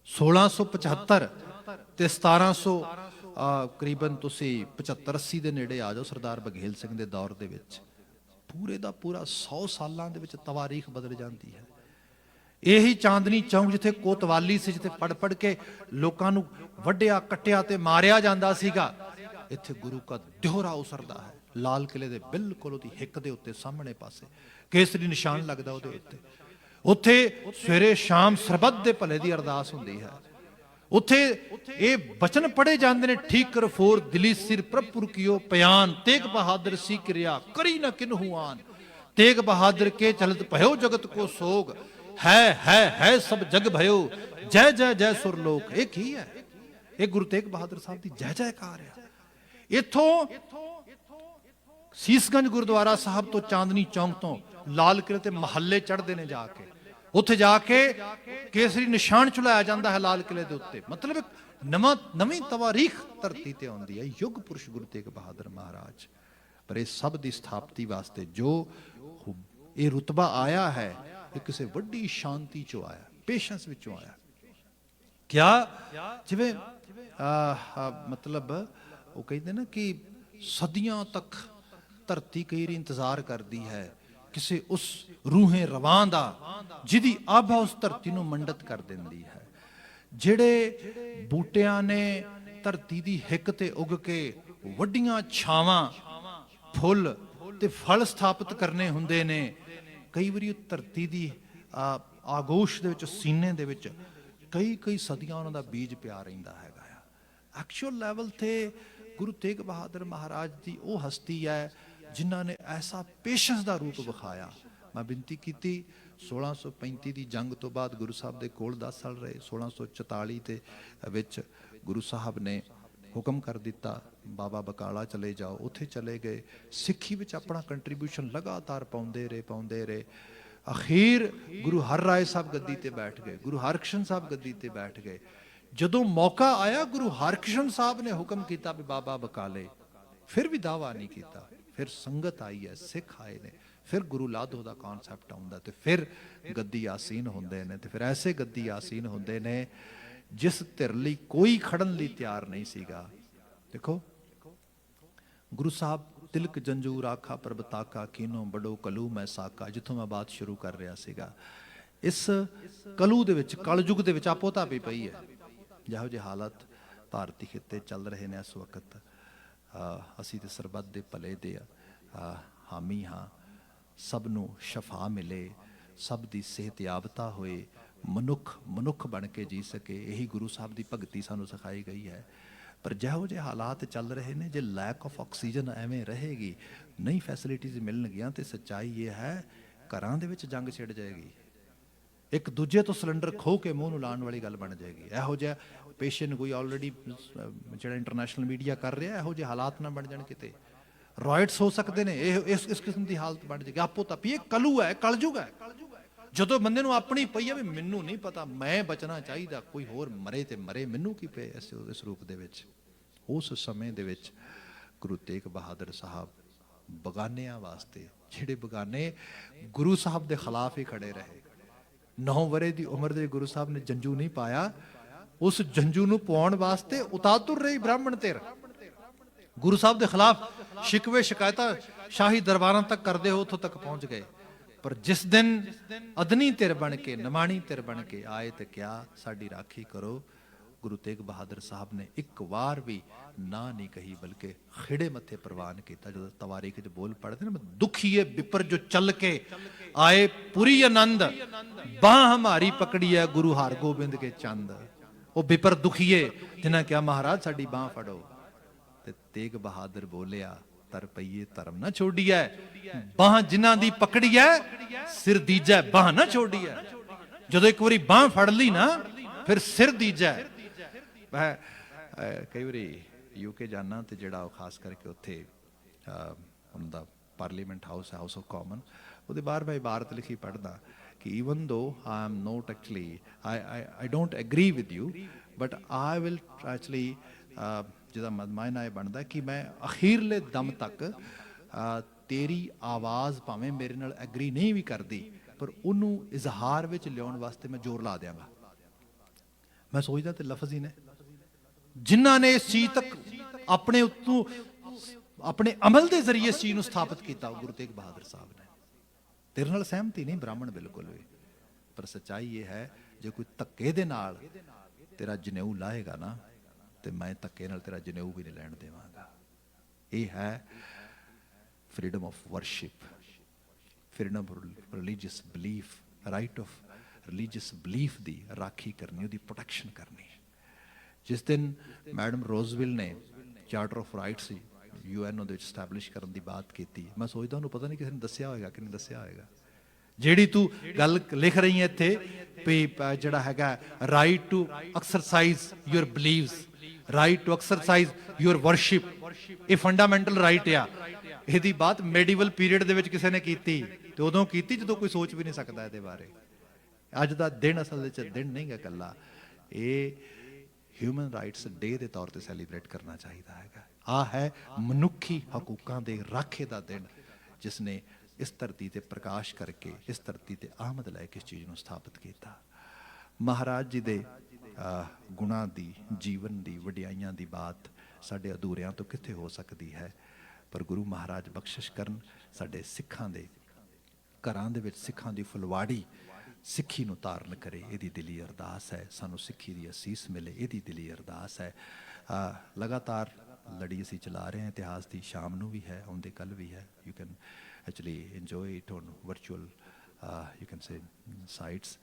1675 ते 1700 करीबन तुसी 75-80 ਦੇ ਨੇੜੇ ਆ ਜਾਓ ਸਰਦਾਰ ਬਘੇਲ ਸਿੰਘ ਦੇ ਦੌਰ ਦੇ ਵਿੱਚ, ਪੂਰੇ ਦਾ ਪੂਰਾ 100 ਸਾਲਾਂ ਦੇ ਵਿੱਚ ਤਵਾਰੀਖ ਬਦਲ ਜਾਂਦੀ ਹੈ। ਇਹੀ ਚਾਂਦਨੀ ਚੌਂਕ ਜਿੱਥੇ ਕੋਤਵਾਲੀ ਸੀ, ਜਿੱਥੇ ਪੜ ਪੜ ਕੇ ਲੋਕਾਂ ਨੂੰ ਵੱਢਿਆ ਕੱਟਿਆ ਤੇ ਮਾਰਿਆ ਜਾਂਦਾ ਸੀਗਾ, ਇੱਥੇ ਗੁਰੂ ਦਾ ਦਿਹਰਾ ਉਸਰਦਾ ਹੈ। ਲਾਲ ਕਿਲੇ ਦੇ ਬਿਲਕੁਲ ਉਹਦੀ ਹਿੱਕ ਦੇ ਉੱਤੇ ਸਾਹਮਣੇ ਪਾਸੇ ਕੇਸਰੀ ਨਿਸ਼ਾਨ ਲੱਗਦਾ ਉਹਦੇ ਉੱਤੇ। ਉੱਥੇ ਸਵੇਰੇ ਸ਼ਾਮ ਸਰਬੱਤ ਦੇ ਭਲੇ ਦੀ ਅਰਦਾਸ ਹੁੰਦੀ ਹੈ। ਉੱਥੇ ਇਹ ਬਚਨ ਪੜੇ ਜਾਂਦੇ ਨੇ, ਠੀਕ ਕਰ ਫੋਰ ਦਿਲੀ ਸਿਰ ਪ੍ਰਭੁਰ ਕੀਓ ਪਿਆਨ, ਤੇਗ ਬਹਾਦਰ ਸੀ ਕਿਰਿਆ ਕਰੀ ਨਾ ਕਿਨਹੂ ਆਨ, ਤੇਗ ਬਹਾਦਰ ਕੇ ਚਲਤ ਭਇਓ ਜਗਤ ਕੋ ਸੋਗ, ਹੈ ਸਭ ਜਗ ਭਇਓ ਜੈ ਜੈ ਜੈ ਸੁਰ ਲੋਕ। ਇਹ ਕੀ ਹੈ? ਇਹ ਗੁਰੂ ਤੇਗ ਬਹਾਦਰ ਸਾਹਿਬ ਦੀ ਜੈ ਜੈਕਾਰ ਆ। ਇੱਥੋਂ ਸੀਸਗੰਜ ਗੁਰਦੁਆਰਾ ਸਾਹਿਬ ਤੋਂ ਚਾਂਦਨੀ ਚੌਂਕ ਤੋਂ ਲਾਲ ਕਿਲੇ ਤੇ ਮਹੱਲੇ ਚੜ੍ਹਦੇ ਨੇ ਜਾ ਕੇ, ਉੱਥੇ ਜਾ ਕੇ ਕੇਸਰੀ ਨਿਸ਼ਾਨ ਚੁਲਾਇਆ ਜਾਂਦਾ ਹੈ ਲਾਲ ਕਿਲੇ ਦੇ ਉੱਤੇ। ਮਤਲਬ ਨਵੀਂ ਤਵਾਰੀਖ ਧਰਤੀ ਤੇ ਆਉਂਦੀ ਹੈ। ਯੁੱਗ ਪੁਰਸ਼ ਗੁਰੂ ਤੇਗ ਬਹਾਦਰ ਮਹਾਰਾਜ। ਪਰ ਇਹ ਸਭ ਦੀ ਸਥਾਪਤੀ ਵਾਸਤੇ ਜੋ ਇਹ ਰੁਤਬਾ ਆਇਆ ਹੈ, ਇਹ ਕਿਸੇ ਵੱਡੀ ਸ਼ਾਂਤੀ ਚੋਂ ਆਇਆ, ਪੇਸ਼ੈਂਸ ਵਿੱਚੋਂ ਆਇਆ। ਕਿਆ ਜਿਵੇਂ ਮਤਲਬ ਉਹ ਕਹਿੰਦੇ ਨਾ ਕਿ ਸਦੀਆਂ ਤੱਕ ਧਰਤੀ ਕਈ ਵਾਰੀ ਇੰਤਜ਼ਾਰ ਕਰਦੀ ਹੈ ਕਿਸੇ ਉਸ ਰੂਹੇ ਰਵਾਂ ਦਾ ਜਿਹਦੀ ਆਭਾ ਉਸ ਧਰਤੀ ਨੂੰ ਮੰਡਤ ਕਰ ਦਿੰਦੀ ਹੈ। ਜਿਹੜੇ ਬੂਟਿਆਂ ਨੇ ਧਰਤੀ ਦੀ ਹਿੱਕ ਤੇ ਉੱਗ ਕੇ ਵੱਡੀਆਂ ਛਾਵਾਂ, ਫੁੱਲ ਤੇ ਫਲ ਸਥਾਪਿਤ ਕਰਨੇ ਹੁੰਦੇ ਨੇ, ਕਈ ਵਾਰੀ ਉਹ ਧਰਤੀ ਦੀ ਆਗੋਸ਼ ਦੇ ਵਿੱਚ, ਸੀਨੇ ਦੇ ਵਿੱਚ ਕਈ ਸਦੀਆਂ ਉਹਨਾਂ ਦਾ ਬੀਜ ਪਿਆ ਰਹਿੰਦਾ ਹੈਗਾ ਆ। ਐਕਚੁਅਲ ਲੈਵਲ ਤੇ ਗੁਰੂ ਤੇਗ ਬਹਾਦਰ ਮਹਾਰਾਜ ਦੀ ਉਹ ਹਸਤੀ ਹੈ ਜਿਨ੍ਹਾਂ ਨੇ ਐਸਾ ਪੇਸ਼ੈਂਸ ਦਾ ਰੂਪ ਵਿਖਾਇਆ। ਮੈਂ ਬੇਨਤੀ ਕੀਤੀ 1635 ਦੀ ਜੰਗ ਤੋਂ ਬਾਅਦ ਗੁਰੂ ਸਾਹਿਬ ਦੇ ਕੋਲ 10 ਸਾਲ ਰਹੇ। 1644 ਦੇ ਵਿੱਚ ਗੁਰੂ ਸਾਹਿਬ ਨੇ ਹੁਕਮ ਕਰ ਦਿੱਤਾ ਬਾਬਾ ਬਕਾਲਾ ਚਲੇ ਜਾਓ, ਉੱਥੇ ਚਲੇ ਗਏ। ਸਿੱਖੀ ਵਿੱਚ ਆਪਣਾ ਕੰਟਰੀਬਿਊਸ਼ਨ ਲਗਾਤਾਰ ਪਾਉਂਦੇ ਰਹੇ। ਅਖੀਰ ਗੁਰੂ ਹਰ ਰਾਏ ਸਾਹਿਬ ਗੱਦੀ ਤੇ ਬੈਠ ਗਏ, ਗੁਰੂ ਹਰਕ੍ਰਿਸ਼ਨ ਸਾਹਿਬ ਗੱਦੀ ਤੇ ਬੈਠ ਗਏ। ਜਦੋਂ ਮੌਕਾ ਆਇਆ ਗੁਰੂ ਹਰਕ੍ਰਿਸ਼ਨ ਸਾਹਿਬ ਨੇ ਹੁਕਮ ਕੀਤਾ ਵੀ ਬਾਬਾ ਬਕਾਲੇ, ਫਿਰ ਵੀ ਦਾਵਾ ਨਹੀਂ ਕੀਤਾ। ਫਿਰ ਸੰਗਤ ਆਈ ਹੈ, ਸਿੱਖ ਆਏ ਨੇ, ਫਿਰ ਗੁਰੂ ਲਾਧੋ ਦਾ ਕਨਸੈਪਟ ਆਉਂਦਾ ਤੇ ਫਿਰ ਗੱਦੀ ਆਸੀਨ ਹੁੰਦੇ ਨੇ। ਤੇ ਫਿਰ ਐਸੇ ਗੱਦੀ ਆਸੀਨ ਹੁੰਦੇ ਨੇ ਜਿਸ ਧਿਰ ਲਈ ਕੋਈ ਖੜਨ ਲਈ ਤਿਆਰ ਨਹੀਂ ਸੀਗਾ। ਦੇਖੋ ਗੁਰੂ ਸਾਹਿਬ ਤਿਲਕ ਜੰਜੂਰ ਆਖਾ ਪ੍ਰਭ ਤਾਕਾ, ਕੀਨੋ ਬੜੋ ਕਲੂ ਮੈਂ ਸਾਕਾ, ਜਿੱਥੋਂ ਮੈਂ ਬਾਤ ਸ਼ੁਰੂ ਕਰ ਰਿਹਾ ਸੀਗਾ। ਇਸ ਕਲੂ ਦੇ ਵਿੱਚ, ਕਲਯੁਗ ਦੇ ਵਿੱਚ ਆਪੋ ਧਾਪੀ ਪਈ ਹੈ। ਜਿਹੋ ਜਿਹੇ ਹਾਲਾਤ ਭਾਰਤੀ ਖਿੱਤੇ ਚੱਲ ਰਹੇ ਨੇ ਇਸ ਵਕਤ, ਅਸੀਂ ਤੇ ਸਰਬੱਤ ਦੇ ਭਲੇ ਦੇ ਹਾਮੀ ਹਾਂ। ਸਭ ਨੂੰ ਸ਼ਫਾ ਮਿਲੇ, ਸਭ ਦੀ ਸਿਹਤਯਾਬਤਾ ਹੋਏ, ਮਨੁੱਖ ਬਣ ਕੇ ਜੀ ਸਕੇ। ਇਹੀ ਗੁਰੂ ਸਾਹਿਬ ਦੀ ਭਗਤੀ ਸਾਨੂੰ ਸਿਖਾਈ ਗਈ ਹੈ। ਪਰ ਜਿਹੋ ਜਿਹੇ ਹਾਲਾਤ ਚੱਲ ਰਹੇ ਨੇ, ਜੇ ਲੈਕ ਆਫ ਆਕਸੀਜਨ ਐਵੇਂ ਰਹੇਗੀ, ਨਹੀਂ ਫੈਸਿਲਿਟੀਜ਼ ਮਿਲਣਗੀਆਂ, ਤੇ ਸੱਚਾਈ ਇਹ ਹੈ ਘਰਾਂ ਦੇ ਵਿੱਚ ਜੰਗ ਛਿੜ ਜਾਏਗੀ। ਇੱਕ ਦੂਜੇ ਤੋਂ ਸਿਲੰਡਰ ਖੋਹ ਕੇ ਮੂੰਹ ਨੂੰ ਲਾਉਣ ਵਾਲੀ ਗੱਲ ਬਣ ਜਾਏਗੀ। ਇਹੋ ਜਿਹਾ ਪੇਸ਼ੈਂਟ ਕੋਈ ਆਲਰੇਡੀ ਜਿਹੜਾ ਇੰਟਰਨੈਸ਼ਨਲ ਮੀਡੀਆ ਕਰ ਰਿਹਾ, ਇਹੋ ਜਿਹੇ ਹਾਲਾਤ ਨਾ ਬਣ ਜਾਣ ਕਿਤੇ। ਰਾਇਟਸ ਹੋ ਸਕਦੇ ਨੇ, ਇਹ ਇਸ ਕਿਸਮ ਦੀ ਹਾਲਤ ਬਣ ਜਾਏਗੀ। ਆਪੋ ਤਾਂ ਇਹ ਕਲੂ ਹੈ, ਕਲਯੁਗ ਹੈ। ਜਦੋਂ ਬੰਦੇ ਨੂੰ ਆਪਣੀ ਪਈ ਆ ਵੀ ਮੈਨੂੰ ਨਹੀਂ ਪਤਾ, ਮੈਂ ਬਚਣਾ ਚਾਹੀਦਾ, ਕੋਈ ਹੋਰ ਮਰੇ ਤੇ ਮਰੇ, ਮੈਨੂੰ ਕੀ ਪਏ ਇਸ ਰੂਪ ਦੇ ਵਿੱਚ। ਉਸ ਸਮੇਂ ਦੇ ਵਿੱਚ ਗੁਰੂ ਤੇਗ ਬਹਾਦਰ ਸਾਹਿਬ ਬਗਾਨਿਆਂ ਵਾਸਤੇ, ਜਿਹੜੇ ਬਗਾਨੇ ਗੁਰੂ ਸਾਹਿਬ ਦੇ ਖਿਲਾਫ ਹੀ ਖੜੇ ਰਹੇ। 9 ਵਰੇ ਦੀ ਉਮਰ ਦੇ ਗੁਰੂ ਸਾਹਿਬ ਨੇ ਜੰਜੂ ਨਹੀਂ ਪਾਇਆ, ਉਸ ਜੰਜੂ ਨੂੰ ਪਾਉਣ ਵਾਸਤੇ ਉਤਾਤੁਰ ਰਹੀ ਬ੍ਰਾਹਮਣ ਧਿਰ। ਗੁਰੂ ਸਾਹਿਬ ਦੇ ਖਿਲਾਫ ਸ਼ਿਕਵੇ ਸ਼ਿਕਾਇਤਾਂ ਸ਼ਾਹੀ ਦਰਬਾਰਾਂ ਤੱਕ ਕਰਦੇ ਹੋ, ਉੱਥੋਂ ਤੱਕ ਪਹੁੰਚ ਗਏ। ਪਰ ਜਿਸ ਦਿਨ ਅਦਨੀ ਧਿਰ ਬਣ ਕੇ, ਨਮਾਣੀ ਧਿਰ ਬਣ ਕੇ ਆਏ ਤੇ ਕਿਹਾ ਸਾਡੀ ਰਾਖੀ ਕਰੋ, ਗੁਰੂ ਤੇਗ ਬਹਾਦਰ ਸਾਹਿਬ ਨੇ ਇੱਕ ਵਾਰ ਵੀ ਨਾ ਨਹੀਂ ਕਹੀ, ਬਲਕਿ ਖਿੜੇ ਮੱਥੇ ਪ੍ਰਵਾਨ ਕੀਤਾ। ਜਦੋਂ ਤਵਾਰੀਖ 'ਚ ਬੋਲ ਪੜਦੇ ਨਾ, ਦੁਖੀਏ ਵਿਪਰ ਜੋ ਚੱਲ ਕੇ ਆਏ ਪੁਰੀ ਆਨੰਦ, ਬਾਹ ਹਮਾਰੀ ਪਕੜੀ ਹੈ ਗੁਰੂ ਹਰਗੋਬਿੰਦ ਕੇ ਚੰਦ। ਉਹ ਵਿਪਰ ਦੁਖੀਏ ਜਿਨ੍ਹਾਂ ਕਿਹਾ ਮਹਾਰਾਜ ਸਾਡੀ ਬਾਹ ਫੜੋ, ਤੇ ਤੇਗ ਬਹਾਦਰ ਬੋਲਿਆ ਤਰ ਪਈਏ ਧਰਮ ਨਾ ਛੋੜੀਐ, ਬਾਹ ਜਿਨ੍ਹਾਂ ਦੀ ਪਕੜੀ ਹੈ ਸਿਰ ਦੀਜੈ ਬਾਹ ਨਾ ਛੋੜੀਐ। ਜਦੋਂ ਇੱਕ ਵਾਰੀ ਬਾਂਹ ਫੜ ਲਈ ਨਾ ਫਿਰ ਸਿਰ ਦੀਜਾ। ਮੈਂ ਕਈ ਵਾਰੀ ਯੂਕੇ ਜਾਣਾ ਤੇ ਜਿਹੜਾ ਉਹ ਖਾਸ ਕਰਕੇ ਉੱਥੇ ਉਹਨਾਂ ਦਾ parliament house, house of common, ਉਹਦੇ ਬਾਹਰ ਮੈਂ ਇਬਾਰਤ ਲਿਖੀ ਪੜ੍ਹਦਾ ਕਿ even though I am not actually I don't agree with you but I will actually, ਜਿਹਦਾ ਮਾਇਨਾ ਇਹ ਬਣਦਾ ਕਿ ਮੈਂ ਅਖੀਰਲੇ ਦਮ ਤੱਕ ਤੇਰੀ ਆਵਾਜ਼ ਭਾਵੇਂ ਮੇਰੇ ਨਾਲ ਐਗਰੀ ਨਹੀਂ ਵੀ ਕਰਦੀ ਪਰ ਉਹਨੂੰ ਇਜ਼ਹਾਰ ਵਿੱਚ ਲਿਆਉਣ ਵਾਸਤੇ ਮੈਂ ਜ਼ੋਰ ਲਾ ਦਿਆਂਗਾ। ਮੈਂ ਸੋਚਦਾ ਤੇ ਲਫ਼ਜ਼ ਹੀ ਨੇ ਜਿਨ੍ਹਾਂ ਨੇ ਇਸ ਚੀਜ਼ ਤੱਕ ਆਪਣੇ ਉੱਤੋਂ ਆਪਣੇ ਅਮਲ ਦੇ ਜ਼ਰੀਏ ਇਸ ਚੀਜ਼ ਨੂੰ ਸਥਾਪਿਤ ਕੀਤਾ, ਗੁਰੂ ਤੇਗ ਬਹਾਦਰ ਸਾਹਿਬ ਨੇ। ਤੇਰੇ ਨਾਲ ਸਹਿਮਤੀ ਨਹੀਂ ਬ੍ਰਾਹਮਣ ਬਿਲਕੁਲ ਵੀ, ਪਰ ਸੱਚਾਈ ਇਹ ਹੈ ਜੇ ਕੋਈ ਧੱਕੇ ਦੇ ਨਾਲ ਤੇਰਾ ਜਨੇਊ ਲਾਹੇਗਾ ਨਾ ਤੇ ਮੈਂ ਧੱਕੇ ਨਾਲ ਤੇਰਾ ਜਨੇਊ ਵੀ ਨਹੀਂ ਲੈਣ ਦੇਵਾਂਗਾ। ਇਹ ਹੈ freedom of worship, freedom of religious belief, right of religious belief ਦੀ ਰਾਖੀ ਕਰਨੀ, ਉਹਦੀ ਪ੍ਰੋਟੈਕਸ਼ਨ ਕਰਨੀ। ਜਿਸ ਦਿਨ ਮੈਡਮ ਰੋਜ਼ਵਿਲ ਨੇ ਚਾਰਟਰ ਆਫ ਰਾਈਟਸ UN ਉਹਦੇ ਵਿੱਚ ਸਟੈਬਲਿਸ਼ ਕਰਨ ਦੀ ਬਾਤ ਕੀਤੀ, ਮੈਂ ਸੋਚਦਾ ਉਹਨੂੰ ਪਤਾ ਨਹੀਂ ਕਿਸੇ ਨੇ ਦੱਸਿਆ ਹੋਏਗਾ ਕਿ ਨਹੀਂ ਦੱਸਿਆ ਹੋਏਗਾ। ਜਿਹੜੀ ਤੂੰ ਗੱਲ ਲਿਖ ਰਹੀ ਹੈ ਇੱਥੇ ਵੀ ਜਿਹੜਾ ਹੈਗਾ right to exercise your believes, right to exercise your worship, ਇਹ ਫੰਡਾਮੈਂਟਲ ਰਾਈਟ ਆ। ਇਹਦੀ ਬਾਤ ਮੈਡੀਵਲ ਪੀਰੀਅਡ ਦੇ ਵਿੱਚ ਕਿਸੇ ਨੇ ਕੀਤੀ ਤੇ ਉਦੋਂ ਕੀਤੀ ਜਦੋਂ ਕੋਈ ਸੋਚ ਵੀ ਨਹੀਂ ਸਕਦਾ ਇਹਦੇ ਬਾਰੇ। ਅੱਜ ਦਾ ਦਿਨ ਅਸਲ ਵਿੱਚ ਦਿਨ ਨਹੀਂ ਗਾ ਇਕੱਲਾ, ਇਹ ਹਿਊਮਨ ਰਾਈਟਸ ਡੇ ਦੇ ਤੌਰ ਤੇ ਸੈਲੀਬ੍ਰੇਟ ਕਰਨਾ ਚਾਹੀਦਾ ਹੈਗਾ। ਆਹ ਹੈ ਮਨੁੱਖੀ ਹਕੂਕਾਂ ਦੇ ਰਾਖੇ ਦਾ ਦਿਨ ਜਿਸ ਨੇ ਇਸ ਧਰਤੀ ਤੇ ਪ੍ਰਕਾਸ਼ ਕਰਕੇ ਇਸ ਧਰਤੀ ਤੇ ਆਮਦ ਲੈ ਕੇ ਇਸ ਚੀਜ਼ ਨੂੰ ਸਥਾਪਿਤ ਕੀਤਾ। ਮਹਾਰਾਜ ਜੀ ਦੇ ਗੁਣਾਂ ਦੀ, ਜੀਵਨ ਦੀ, ਵਡਿਆਈਆਂ ਦੀ ਬਾਤ ਸਾਡੇ ਅਧੂਰਿਆਂ ਤੋਂ ਕਿੱਥੇ ਹੋ ਸਕਦੀ ਹੈ, ਪਰ ਗੁਰੂ ਮਹਾਰਾਜ ਬਖਸ਼ਿਸ਼ ਕਰਨ ਸਾਡੇ ਸਿੱਖਾਂ ਦੇ ਘਰਾਂ ਦੇ ਵਿੱਚ ਸਿੱਖਾਂ ਦੀ ਫੁਲਵਾੜੀ ਸਿੱਖੀ ਨੂੰ ਧਾਰਨ ਕਰੇ, ਇਹਦੀ ਦਿਲੀ ਅਰਦਾਸ ਹੈ। ਸਾਨੂੰ ਸਿੱਖੀ ਦੀ ਅਸੀਸ ਮਿਲੇ, ਇਹਦੀ ਦਿਲੀ ਅਰਦਾਸ ਹੈ। ਲਗਾਤਾਰ ਲੜੀ ਅਸੀਂ ਚਲਾ ਰਹੇ ਹਾਂ ਇਤਿਹਾਸ ਦੀ, ਸ਼ਾਮ ਨੂੰ ਵੀ ਹੈ, ਆਉਂਦੇ ਕੱਲ੍ਹ ਵੀ ਹੈ। You can actually enjoy it on virtual you can say sites.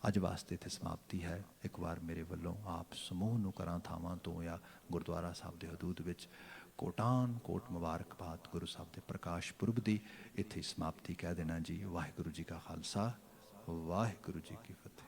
ਅੱਜ ਵਾਸਤੇ ਇੱਥੇ ਸਮਾਪਤੀ ਹੈ। ਇੱਕ ਵਾਰ ਮੇਰੇ ਵੱਲੋਂ ਆਪ ਸਮੂਹ ਨੂੰ ਕਰਾਂ ਥਾਵਾਂ ਤੋਂ ਜਾਂ ਗੁਰਦੁਆਰਾ ਸਾਹਿਬ ਦੇ ਹਦੂਦ ਵਿੱਚ ਕੋਟਾਨ ਕੋਟ ਮੁਬਾਰਕਬਾਦ ਗੁਰੂ ਸਾਹਿਬ ਦੇ ਪ੍ਰਕਾਸ਼ ਪੁਰਬ ਦੀ ਇੱਥੇ ਸਮਾਪਤੀ ਕਹਿ ਦੇਣਾ ਜੀ। ਵਾਹਿਗੁਰੂ ਜੀ ਕਾ ਖਾਲਸਾ, ਵਾਹਿਗੁਰੂ ਜੀ ਕੀ ਫਤਿਹ।